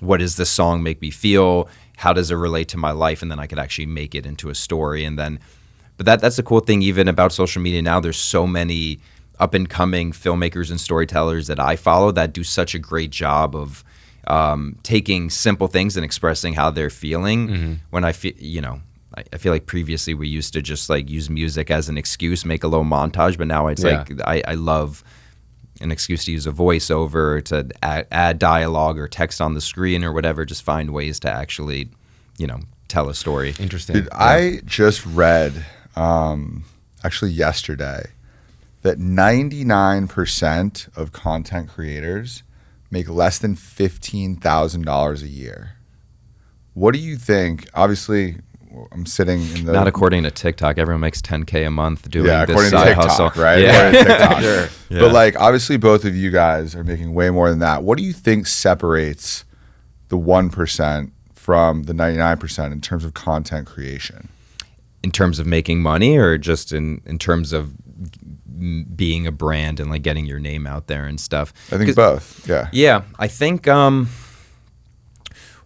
Speaker 2: what does this song make me feel? How does it relate to my life? And then I could actually make it into a story. And then, but that's the cool thing even about social media now. There's so many up and coming filmmakers and storytellers that I follow that do such a great job of taking simple things and expressing how they're feeling. When I feel, you know, I feel like previously we used to just like use music as an excuse, make a little montage, but now it's like I love an excuse to use a voiceover, to add dialogue or text on the screen or whatever. Just find ways to actually, you know, tell a story.
Speaker 1: Interesting.
Speaker 3: Dude, I just read, actually yesterday, that 99% of content creators make less than $15,000 a year. What do you think? Obviously, I'm sitting in the...
Speaker 2: Not according to TikTok. Everyone makes $10K a month doing this
Speaker 3: according
Speaker 2: side
Speaker 3: to TikTok,
Speaker 2: hustle.
Speaker 3: right?
Speaker 2: Yeah.
Speaker 3: According to TikTok.
Speaker 1: Sure.
Speaker 2: Yeah.
Speaker 3: But like, obviously, both of you guys are making way more than that. What do you think separates the 1% from the 99% in terms of content creation?
Speaker 2: In terms of making money, or just in terms of being a brand and like getting your name out there and stuff?
Speaker 3: I think both. Yeah.
Speaker 2: Yeah, I think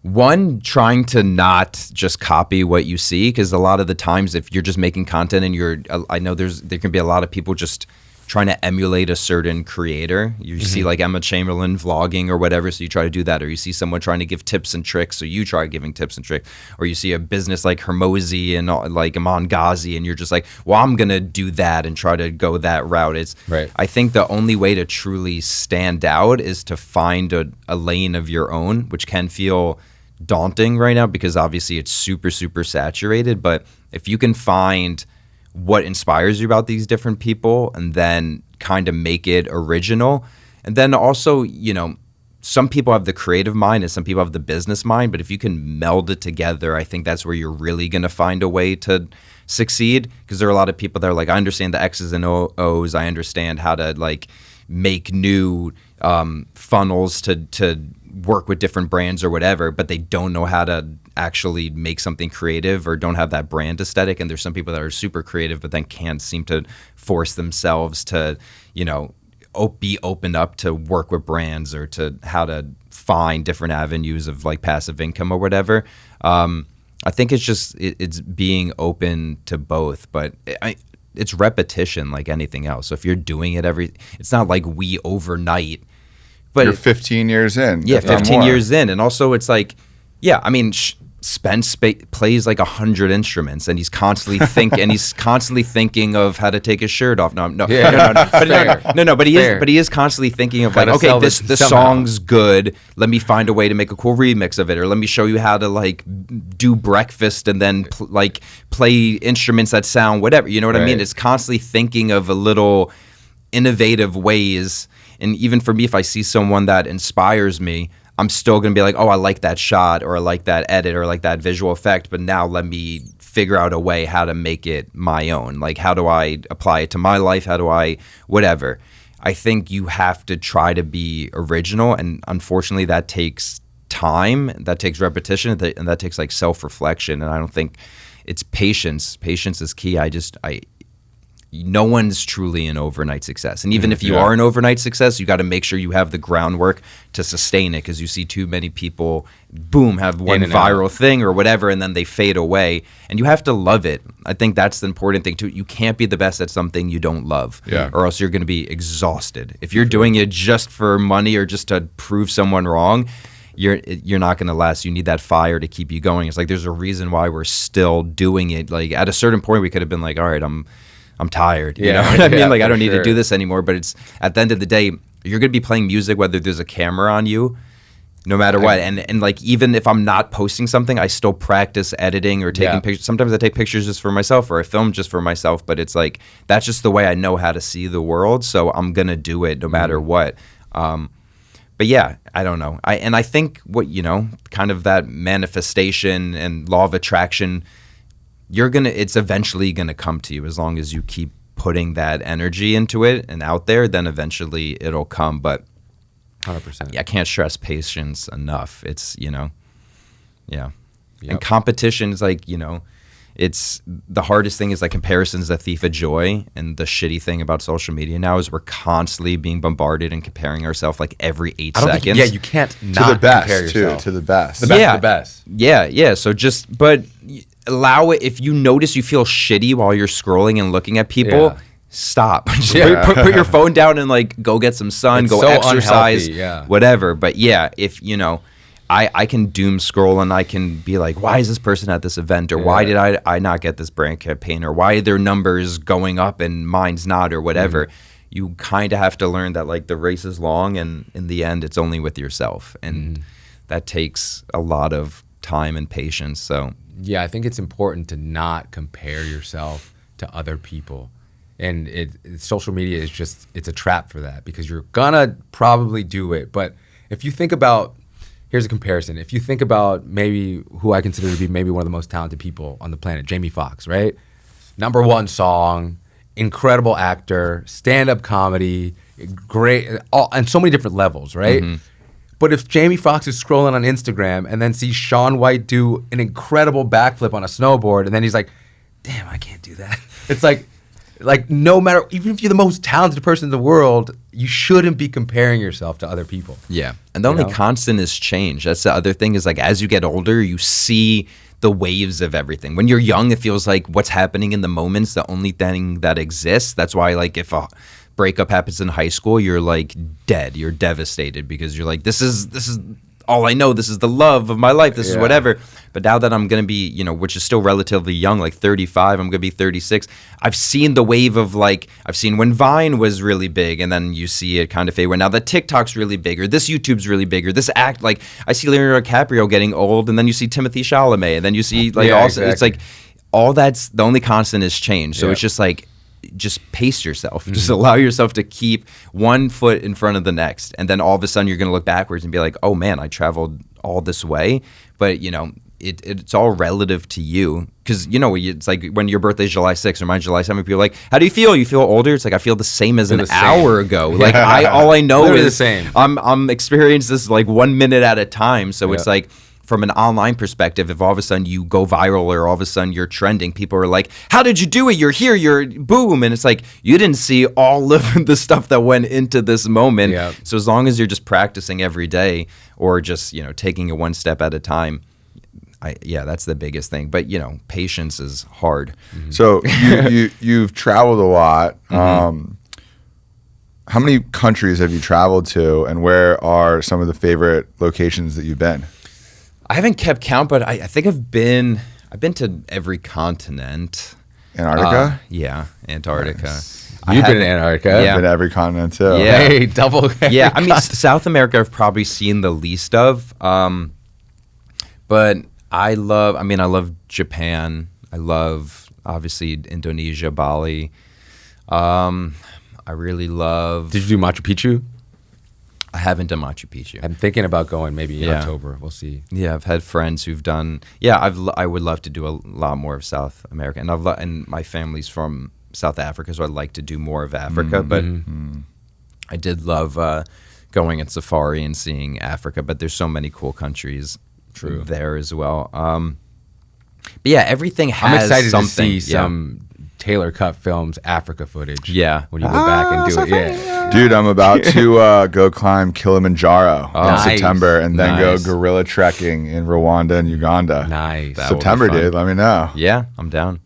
Speaker 2: one, trying to not just copy what you see, because a lot of the times if you're just making content and I know there can be a lot of people just trying to emulate a certain creator. You see like Emma Chamberlain vlogging or whatever, so you try to do that. Or you see someone trying to give tips and tricks, so you try giving tips and tricks. Or you see a business like Hermosi and like Aman Ghazi, and you're just like, well, I'm going to do that and try to go that route. It's
Speaker 1: right.
Speaker 2: I think the only way to truly stand out is to find a lane of your own, which can feel daunting right now because obviously it's super, super saturated. But if you can find what inspires you about these different people and then kind of make it original, and then also, you know, some people have the creative mind and some people have the business mind, but if you can meld it together, I think that's where you're really going to find a way to succeed. Because there are a lot of people that are like, I understand the X's and O's. I understand how to like make new funnels to work with different brands or whatever, but they don't know how to actually make something creative or don't have that brand aesthetic. And there's some people that are super creative, but then can't seem to force themselves to, you know, be opened up to work with brands or to how to find different avenues of like passive income or whatever. I think it's just it's being open to both, but it's repetition like anything else. So if you're doing it it's not like we overnight. But
Speaker 3: you're 15 years in.
Speaker 2: Yeah, 15 years in, and also it's like, yeah, I mean, Spence plays like 100 instruments, and he's constantly thinking of how to take his shirt off. No, but he is constantly thinking of like, okay, this song's good. Let me find a way to make a cool remix of it, or let me show you how to like do breakfast and then play instruments that sound whatever. You know what I mean? It's constantly thinking of a little innovative ways. And even for me, if I see someone that inspires me, I'm still going to be like, oh, I like that shot, or I like that edit, or I like that visual effect. But now let me figure out a way how to make it my own. Like, how do I apply it to my life? How do I, whatever. I think you have to try to be original. And unfortunately, that takes time, that takes repetition, and that takes like self-reflection. And I don't think it's patience. Patience is key. No one's truly an overnight success. And even if you are an overnight success, you got to make sure you have the groundwork to sustain it, because you see too many people, boom, have one viral thing or whatever, and then they fade away. And you have to love it. I think that's the important thing too. You can't be the best at something you don't love, or else you're going to be exhausted. If you're doing it just for money or just to prove someone wrong, you're not going to last. You need that fire to keep you going. It's like there's a reason why we're still doing it. Like at a certain point, we could have been like, all right, I'm tired. You know what I mean? Like, I don't need to do this anymore. But it's at the end of the day, you're going to be playing music whether there's a camera on you, no matter what. And like, even if I'm not posting something, I still practice editing or taking pictures. Sometimes I take pictures just for myself, or I film just for myself. But it's like, that's just the way I know how to see the world. So I'm going to do it no matter what. But yeah, I don't know. I think kind of that manifestation and law of attraction, it's eventually gonna come to you as long as you keep putting that energy into it and out there. Then eventually it'll come. But
Speaker 1: 100%.
Speaker 2: I can't stress patience enough. It's and competition is like it's the hardest thing is like comparison's the thief of joy. And the shitty thing about social media now is we're constantly being bombarded and comparing ourselves like every 8 seconds.
Speaker 1: You can't not
Speaker 3: to the best
Speaker 1: compare yourself.
Speaker 3: to the best.
Speaker 1: The best.
Speaker 2: Yeah. So but allow it. If you notice you feel shitty while you're scrolling and looking at people, stop. Just put your phone down and like go get some sun,
Speaker 1: it's
Speaker 2: go
Speaker 1: so
Speaker 2: exercise,
Speaker 1: unhealthy,
Speaker 2: whatever. But yeah, if I can doom scroll and I can be like, why is this person at this event, or why did I not get this brand campaign, or why are their numbers going up and mine's not, or whatever. You kind of have to learn that like the race is long, and in the end it's only with yourself, and that takes a lot of time and patience. So
Speaker 1: yeah, I think it's important to not compare yourself to other people. And social media is it's a trap for that, because you're gonna probably do it. But if you think about, here's a comparison. If you think about maybe who I consider to be maybe one of the most talented people on the planet, Jamie Foxx, right? #1 song, incredible actor, stand-up comedy, great, on so many different levels, right? But if Jamie Foxx is scrolling on Instagram and then sees Shaun White do an incredible backflip on a snowboard, and then he's like, damn, I can't do that. It's like no matter, even if you're the most talented person in the world, you shouldn't be comparing yourself to other people.
Speaker 2: Yeah. And the only constant is change. That's the other thing, is like as you get older, you see the waves of everything. When you're young, it feels like what's happening in the moment's the only thing that exists. That's why like if a breakup happens in high school, you're like dead. You're devastated, because you're like, this is all I know. This is the love of my life. This is whatever. But now that I'm going to be, which is still relatively young, like 35, I'm going to be 36. I've seen the wave of like, I've seen when Vine was really big, and then you see it kind of fade. Where now that TikTok's really big, or this YouTube's really big, or this act, like I see Leonardo DiCaprio getting old, and then you see Timothée Chalamet, and then you see like it's like all that's the only constant is change. So it's just like, just pace yourself. Just allow yourself to keep one foot in front of the next. And then all of a sudden you're going to look backwards and be like, oh man, I traveled all this way. But, you know, it's all relative to you. Because, you know, it's like when your birthday's July 6th or mine's July 7th, people are like, how do you feel? You feel older? It's like, I feel the same as an hour ago. Like, all I know
Speaker 1: Literally
Speaker 2: is
Speaker 1: the same.
Speaker 2: I'm experiencing this like 1 minute at a time. So it's like, from an online perspective, if all of a sudden you go viral or all of a sudden you're trending, people are like, how did you do it? You're here, you're boom. And it's like, you didn't see all of the stuff that went into this moment.
Speaker 1: Yeah.
Speaker 2: So as long as you're just practicing every day or just, you know, taking it one step at a time, that's the biggest thing. But, you know, patience is hard.
Speaker 3: So you've traveled a lot. How many countries have you traveled to, and where are some of the favorite locations that you've been?
Speaker 2: I haven't kept count, but I think I've been to every continent.
Speaker 3: Antarctica?
Speaker 2: Yeah, Antarctica.
Speaker 3: Nice.
Speaker 1: You've been in Antarctica.
Speaker 2: Yeah.
Speaker 3: I've been to every continent too.
Speaker 2: Yeah.
Speaker 1: Hey, double.
Speaker 2: Yeah, I mean, South America I've probably seen the least of. But I love Japan. I love, obviously, Indonesia, Bali. I really love...
Speaker 1: Did you do Machu Picchu?
Speaker 2: I haven't done Machu Picchu.
Speaker 1: I'm thinking about going maybe in October. We'll see.
Speaker 2: Yeah, I've had friends who've done... Yeah, I would love to do a lot more of South America. And and my family's from South Africa, so I'd like to do more of Africa. But I did love going on safari and seeing Africa. But there's so many cool countries there as well. But yeah, everything has
Speaker 1: I'm excited
Speaker 2: something.
Speaker 1: to see some Taylor Cut Films Africa footage.
Speaker 2: Yeah.
Speaker 1: When you go back and do it. Yeah.
Speaker 3: Dude, I'm about to go climb Kilimanjaro in September and then go gorilla trekking in Rwanda and Uganda.
Speaker 1: Nice.
Speaker 3: September, dude. Let me know.
Speaker 2: Yeah, I'm down.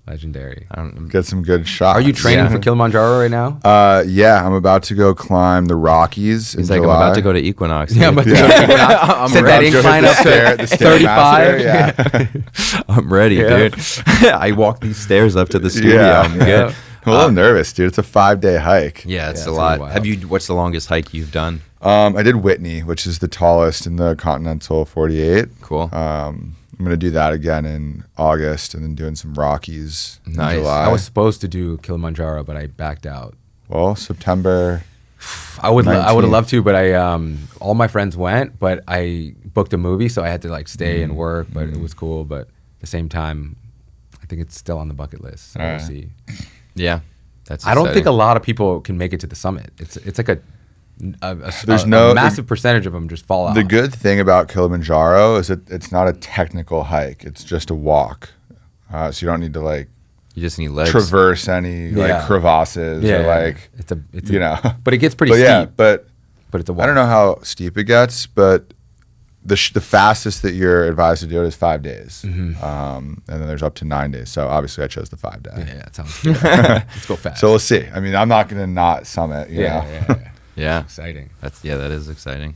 Speaker 1: Legendary.
Speaker 3: Get some good shots.
Speaker 1: Are you training for Kilimanjaro right now?
Speaker 3: Yeah, I'm about to go climb the Rockies.
Speaker 2: He's
Speaker 3: in
Speaker 2: like,
Speaker 3: July.
Speaker 2: I'm about to go to Equinox.
Speaker 1: Yeah, I'm about to go to Equinox. Set that incline up to 35.
Speaker 3: Yeah.
Speaker 2: I'm ready, dude. I walk these stairs up to the studio.
Speaker 3: Yeah.
Speaker 2: I'm good.
Speaker 3: I'm a little nervous, dude. It's a 5-day hike.
Speaker 2: Yeah, it's a
Speaker 1: it's
Speaker 2: lot.
Speaker 1: wild.
Speaker 2: Have you? What's the longest hike you've done?
Speaker 3: I did Whitney, which is the tallest in the continental 48.
Speaker 2: Cool.
Speaker 3: I'm going to do that again in August and then doing some Rockies in
Speaker 2: Nice.
Speaker 3: July.
Speaker 1: I was supposed to do Kilimanjaro, but I backed out.
Speaker 3: Well, September.
Speaker 1: I would have
Speaker 3: 19th.
Speaker 1: loved to, but I all my friends went, but I booked a movie, so I had to like stay and work. But it was cool. But at the same time, I think it's still on the bucket list. So we'll see.
Speaker 2: Yeah, that's.
Speaker 1: I don't think a
Speaker 2: exciting.
Speaker 1: lot of people can make it to the summit. It's like a
Speaker 3: There's
Speaker 1: a
Speaker 3: no-
Speaker 1: massive percentage of them just fall out.
Speaker 3: The good thing about Kilimanjaro is that it's not a technical hike. It's just a walk. So you don't need to like
Speaker 2: You just need legs.
Speaker 3: traverse any like crevasses or like,
Speaker 1: it's
Speaker 3: you know.
Speaker 1: but it gets pretty
Speaker 3: But yeah,
Speaker 1: steep.
Speaker 3: but
Speaker 1: But it's a walk.
Speaker 3: I don't know how steep it gets, but the fastest that you're advised to do it is 5 days. And then there's up to 9 days. So obviously I chose the 5 day.
Speaker 1: Yeah, that sounds good. Let's go fast.
Speaker 3: So we'll see. I mean, I'm not going to not summit, you know.
Speaker 1: yeah.
Speaker 2: Yeah,
Speaker 1: Exciting.
Speaker 2: that is exciting.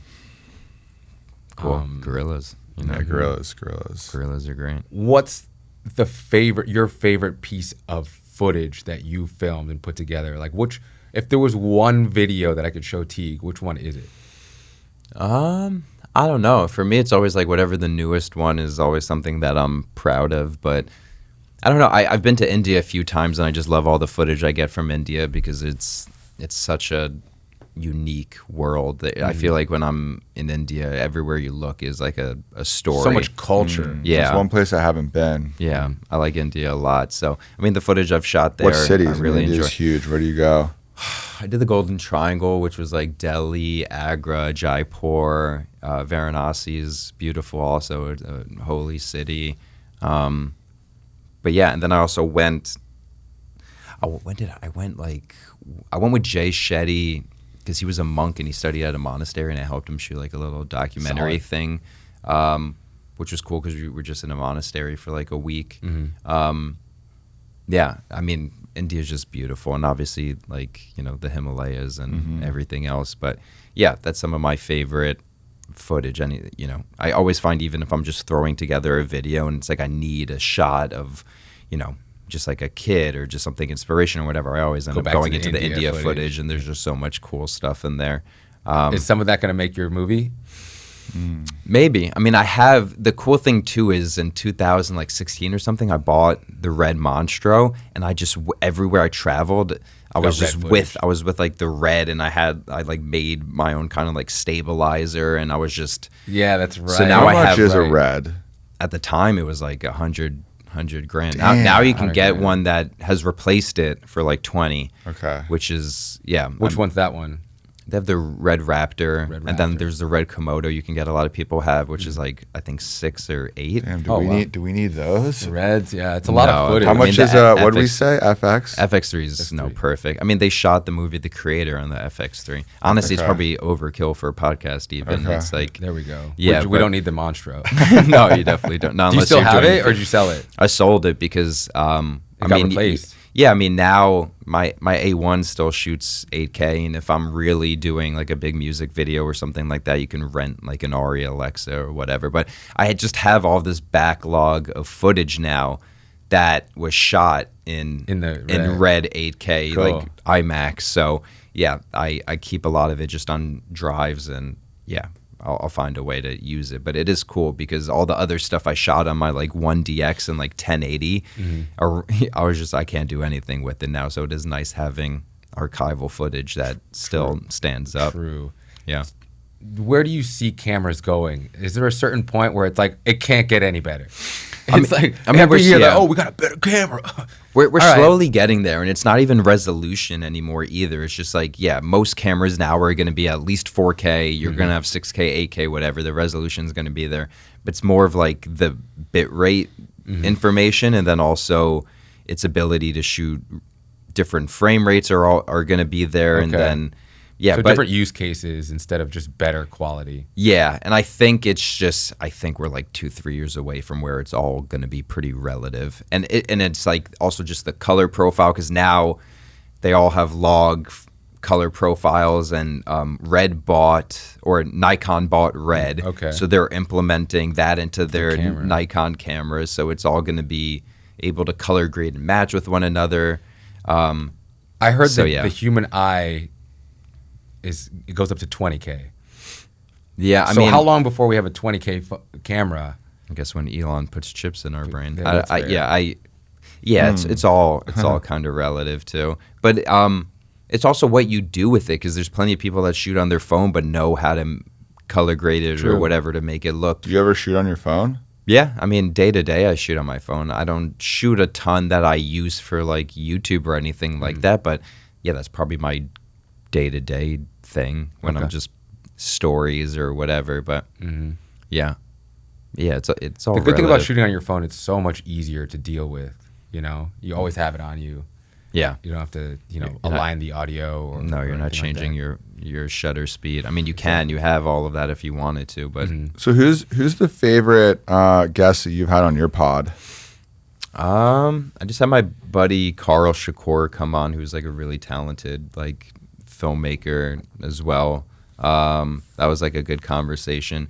Speaker 2: Cool. Gorillas. You know,
Speaker 3: Yeah, gorillas.
Speaker 2: Gorillas are great.
Speaker 1: What's your favorite piece of footage that you filmed and put together? Like if there was one video that I could show Teague, which one is it?
Speaker 2: I don't know. For me, it's always like whatever the newest one is always something that I'm proud of. But I don't know. I've been to India a few times, and I just love all the footage I get from India because it's such a unique world. I feel like when I'm in India, everywhere you look is like a story.
Speaker 1: So much culture.
Speaker 2: Yeah.
Speaker 3: It's one place I haven't been.
Speaker 2: Yeah, I like India a lot. So, I mean, the footage I've shot there,
Speaker 3: What cities?
Speaker 2: I really
Speaker 3: India
Speaker 2: enjoy.
Speaker 3: is huge. Where do you go?
Speaker 2: I did the Golden Triangle, which was like Delhi, Agra, Jaipur, Varanasi is beautiful, also a holy city. But yeah, and then I also went. Oh, when did I went? Like, I went with Jay Shetty because he was a monk and he studied at a monastery, and I helped him shoot like a little documentary thing, which was cool because we were just in a monastery for like a week. Yeah, I mean, India's just beautiful, and obviously, like, you know, the Himalayas and everything else. But yeah, that's some of my favorite footage. And, you know, I always find even if I'm just throwing together a video and it's like I need a shot of, you know, just like a kid or just something inspirational or whatever, I always end up going into the India footage, and there's just so much cool stuff in there.
Speaker 1: Is some of that going to make your movie?
Speaker 2: Maybe. I mean, I have, the cool thing too is in 2016 or something, I bought the red Monstro, and I just, everywhere I traveled, I was just with like the red, and I like made my own kind of like stabilizer, and I was just,
Speaker 1: Yeah, that's right.
Speaker 2: So now
Speaker 3: How
Speaker 2: I
Speaker 3: much
Speaker 2: have,
Speaker 3: is a red?
Speaker 2: at the time it was like 100 grand. Now you can
Speaker 1: 100
Speaker 2: get
Speaker 1: grand.
Speaker 2: one that has replaced it for like 20.
Speaker 3: Okay.
Speaker 2: Which is, yeah.
Speaker 1: Which one's that one?
Speaker 2: They have the red Raptor,
Speaker 1: Red
Speaker 2: and then
Speaker 1: Raptor.
Speaker 2: there's the red Komodo you can get. A lot of people have, which is like I think 6 or 8.
Speaker 3: Damn,
Speaker 1: Oh, wow.
Speaker 3: do we need those?
Speaker 1: The Reds, yeah, it's a lot
Speaker 2: No,
Speaker 1: of footage.
Speaker 3: How
Speaker 2: I mean,
Speaker 3: much
Speaker 2: the
Speaker 3: is what did we
Speaker 2: FX
Speaker 3: say? FX?
Speaker 2: FX3 is no
Speaker 1: F3.
Speaker 2: perfect. I mean, they shot the movie The Creator on the FX3. Honestly, it's
Speaker 3: Okay.
Speaker 2: probably overkill for a podcast. Even
Speaker 3: Okay.
Speaker 2: it's like,
Speaker 1: There we go.
Speaker 2: Yeah,
Speaker 1: we
Speaker 2: but-
Speaker 1: don't need the Monstro.
Speaker 2: no, you definitely don't. Not
Speaker 1: Do you
Speaker 2: unless
Speaker 1: still
Speaker 2: you're
Speaker 1: have
Speaker 2: doing
Speaker 1: it, or did you sell it?
Speaker 2: I sold it because
Speaker 1: It
Speaker 2: I
Speaker 1: got
Speaker 2: mean,
Speaker 1: replaced.
Speaker 2: yeah, I mean now my A1 still shoots 8K, and if I'm really doing like a big music video or something like that, you can rent like an Ari Alexa or whatever. But I just have all this backlog of footage now that was shot in red 8K
Speaker 1: Cool.
Speaker 2: like IMAX. So yeah, I keep a lot of it just on drives, and yeah. I'll find a way to use it, but it is cool because all the other stuff I shot on my like 1DX and like 1080, I can't do anything with it now. So it is nice having archival footage that still stands up.
Speaker 1: True.
Speaker 2: Yeah.
Speaker 1: Where do you see cameras going? Is there a certain point where it's like it can't get any better? It's like every year, like, oh, we got a better camera.
Speaker 2: We're
Speaker 1: All right.
Speaker 2: slowly getting there, and it's not even resolution anymore either. It's just like, yeah, most cameras now are going to be at least 4K. You're going to have 6K, 8K, whatever. The resolution is going to be there. But it's more of like the bit rate information, and then also its ability to shoot different frame rates are going to be there. And
Speaker 1: Okay.
Speaker 2: then, yeah.
Speaker 1: So
Speaker 2: but
Speaker 1: different use cases instead of just better quality.
Speaker 2: yeah, and I think we're like 2-3 years away from where it's all going to be pretty relative, and it's like also just the color profile, because now they all have log color profiles, and Red bought, or Nikon bought Red,
Speaker 1: Okay.
Speaker 2: so they're implementing that into their
Speaker 1: camera.
Speaker 2: Nikon cameras, so it's all going to be able to color grade and match with one another.
Speaker 1: I heard
Speaker 2: So,
Speaker 1: that
Speaker 2: yeah.
Speaker 1: the human eye it goes up to 20K.
Speaker 2: Yeah, I
Speaker 1: So
Speaker 2: mean,
Speaker 1: how long before we have a 20K camera?
Speaker 2: I guess when Elon puts chips in our brain.
Speaker 1: Yeah, that's fair.
Speaker 2: It's all kind of relative too. But it's also what you do with it, because there's plenty of people that shoot on their phone but know how to color grade it or
Speaker 1: True.
Speaker 2: whatever to make it look.
Speaker 3: Do you ever shoot on your phone?
Speaker 2: Yeah, I mean, day to day I shoot on my phone. I don't shoot a ton that I use for like YouTube or anything like that, but yeah, that's probably my day to day thing when I'm
Speaker 1: Okay.
Speaker 2: just stories or whatever. But yeah, it's all
Speaker 1: The good thing about
Speaker 2: relative.
Speaker 1: shooting on your phone, it's so much easier to deal with. You know, you always have it on you.
Speaker 2: Yeah.
Speaker 1: You don't have to,
Speaker 2: You're not-
Speaker 1: align the audio. Or
Speaker 2: No, you're
Speaker 1: or
Speaker 2: not
Speaker 1: anything like
Speaker 2: changing
Speaker 1: that.
Speaker 2: your shutter speed. I mean, you can. You have all of that if you wanted to, but
Speaker 3: So who's the favorite guest that you've had on your pod?
Speaker 2: I just had my buddy Carl Shakur come on, who's like a really talented like filmmaker as well. That was like a good conversation.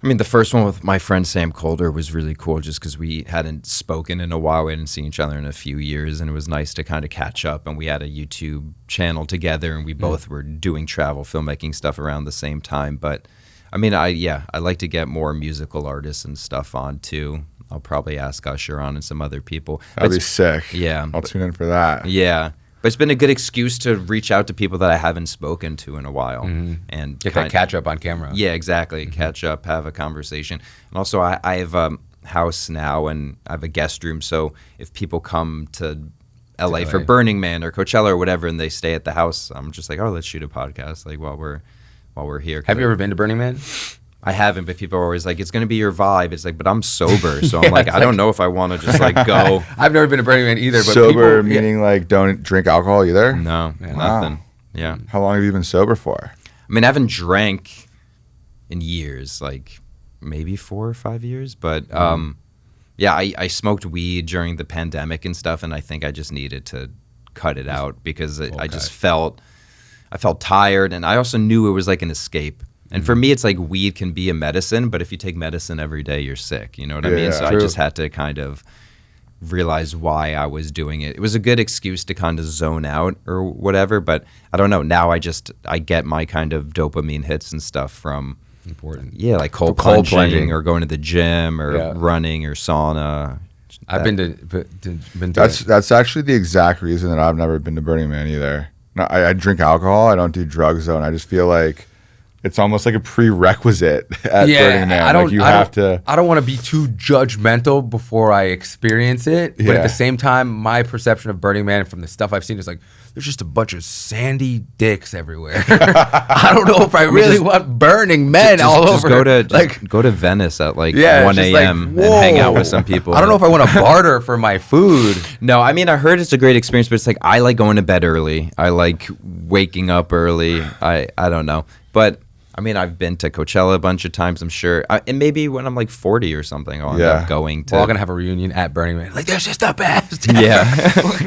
Speaker 2: I mean, the first one with my friend Sam Calder was really cool just because we hadn't spoken in a while. We hadn't seen each other in a few years, and it was nice to kind of catch up. And we had a YouTube channel together, and we both were doing travel filmmaking stuff around the same time. But I mean, I like to get more musical artists and stuff on too. I'll probably ask Usher on and some other people.
Speaker 3: That'd
Speaker 2: But
Speaker 3: be sick.
Speaker 2: yeah,
Speaker 3: I'll tune in for that.
Speaker 2: yeah. But it's been a good excuse to reach out to people that I haven't spoken to in a while and
Speaker 1: Get that catch up on camera.
Speaker 2: yeah, exactly. Catch up, have a conversation. And also, I have a house now, and I have a guest room. So if people come to LA for
Speaker 1: LA.
Speaker 2: Burning Man or Coachella or whatever, and they stay at the house, I'm just like, oh, let's shoot a podcast like while we're here. 'Cause
Speaker 1: Have you ever been to Burning Man?
Speaker 2: I haven't, but people are always like, it's going to be your vibe. It's like, but I'm sober, so I'm
Speaker 1: Yeah,
Speaker 2: like,
Speaker 1: it's
Speaker 2: I don't know if I want to just like go.
Speaker 1: I've never been to Burning Man either. But
Speaker 3: Sober
Speaker 1: people,
Speaker 3: meaning like don't drink alcohol either?
Speaker 2: No,
Speaker 1: Yeah.
Speaker 2: nothing. Yeah.
Speaker 3: How long have you been sober for?
Speaker 2: I mean, I haven't drank in years, like maybe 4 or 5 years. But yeah, I smoked weed during the pandemic and stuff, and I think I just needed to cut it out because I just felt tired, and I also knew it was like an escape. And for me, it's like weed can be a medicine, but if you take medicine every day, you're sick. You know what I mean?
Speaker 3: Yeah,
Speaker 2: So
Speaker 3: true.
Speaker 2: I just had to kind of realize why I was doing it. It was a good excuse to kind of zone out or whatever, but I don't know. Now I get my kind of dopamine hits and stuff from
Speaker 1: Important.
Speaker 2: Yeah, like cold
Speaker 1: cold
Speaker 2: plunging,
Speaker 1: plunging.
Speaker 2: or going to the gym or
Speaker 1: Yeah.
Speaker 2: running or sauna.
Speaker 1: I've been to
Speaker 3: That's actually the exact reason that I've never been to Burning Man either. No, I drink alcohol. I don't do drugs though, and I just feel like it's almost like a prerequisite at Burning Man.
Speaker 1: I don't.
Speaker 3: Like you
Speaker 1: I
Speaker 3: have
Speaker 1: don't,
Speaker 3: to.
Speaker 1: I don't want to be too judgmental before I experience it, but at
Speaker 3: Yeah.
Speaker 1: the same time, my perception of Burning Man from the stuff I've seen is like there's just a bunch of sandy dicks everywhere. I don't know if I really want burning men all
Speaker 2: Just
Speaker 1: over.
Speaker 2: go to Venice at like
Speaker 1: Yeah, it's
Speaker 2: 1
Speaker 1: just like,
Speaker 2: a.m. and hang out with
Speaker 1: whoa.
Speaker 2: some people.
Speaker 1: I don't know if I want to barter for my food.
Speaker 2: No, I mean, I heard it's a great experience, but it's like I like going to bed early. I like waking up early. I don't know, but I mean, I've been to Coachella a bunch of times. I'm sure, and maybe when I'm like 40 or something, I'll end up going to.
Speaker 1: We're all gonna have a reunion at Burning Man. Like, this is the best.
Speaker 2: Yeah,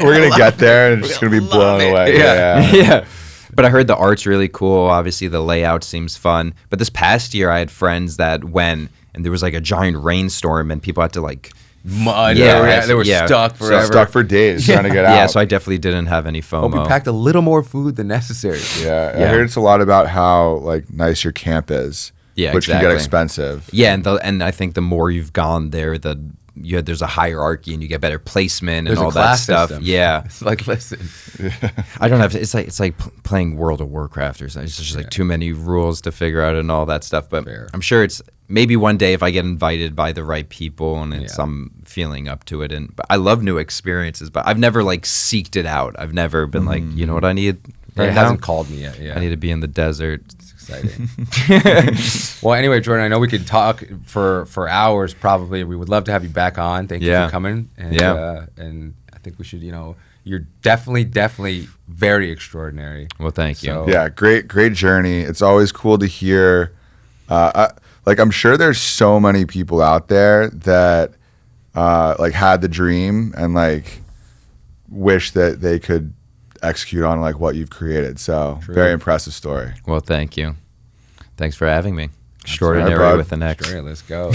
Speaker 3: We're gonna get there and it's just gonna be blown away.
Speaker 1: Yeah.
Speaker 2: yeah. But I heard the art's really cool. Obviously, the layout seems fun. But this past year, I had friends that went, and there was like a giant rainstorm, and people had to like.
Speaker 1: Mud.
Speaker 2: Yeah,
Speaker 1: They were
Speaker 2: yeah.
Speaker 1: stuck
Speaker 3: So
Speaker 1: forever.
Speaker 3: stuck for days trying to get out.
Speaker 2: Yeah, so I definitely didn't have any FOMO.
Speaker 1: Hope we packed a little more food than necessary.
Speaker 3: Yeah, I
Speaker 2: Yeah.
Speaker 3: heard it's a lot about how like nice your camp is.
Speaker 2: Yeah,
Speaker 3: which can
Speaker 2: exactly.
Speaker 3: get expensive.
Speaker 2: Yeah, and I think the more you've gone there, there's a hierarchy and you get better placement and
Speaker 1: There's a
Speaker 2: all that
Speaker 1: class
Speaker 2: stuff.
Speaker 1: system.
Speaker 2: Yeah,
Speaker 1: It's like, listen.
Speaker 2: I don't have. It's like playing World of Warcraft or something. It's just like too many rules to figure out and all that stuff. But
Speaker 1: Fair.
Speaker 2: I'm sure it's maybe one day if I get invited by the right people and
Speaker 1: Yeah.
Speaker 2: I'm feeling up to it. And but I love new experiences, but I've never like seeked it out. I've never been like, you know what I need
Speaker 1: It
Speaker 2: right now?
Speaker 1: hasn't called me yet. Yeah.
Speaker 2: I need to be in the desert.
Speaker 1: It's exciting. Well, anyway, Jordan, I know we could talk for hours probably. We would love to have you back on. Thank you
Speaker 2: Yeah.
Speaker 1: for coming. And,
Speaker 2: Yeah.
Speaker 1: and I think we should, you're definitely very extraordinary.
Speaker 2: Well, thank you.
Speaker 1: So-
Speaker 3: Yeah, great journey. It's always cool to hear. Like I'm sure there's so many people out there that like had the dream and like wish that they could execute on like what you've created. So
Speaker 1: True.
Speaker 3: very impressive story.
Speaker 2: Well, thank you. Thanks for having me.
Speaker 3: right,
Speaker 2: Extraordinary
Speaker 3: bud.
Speaker 2: with an X.
Speaker 1: Let's go.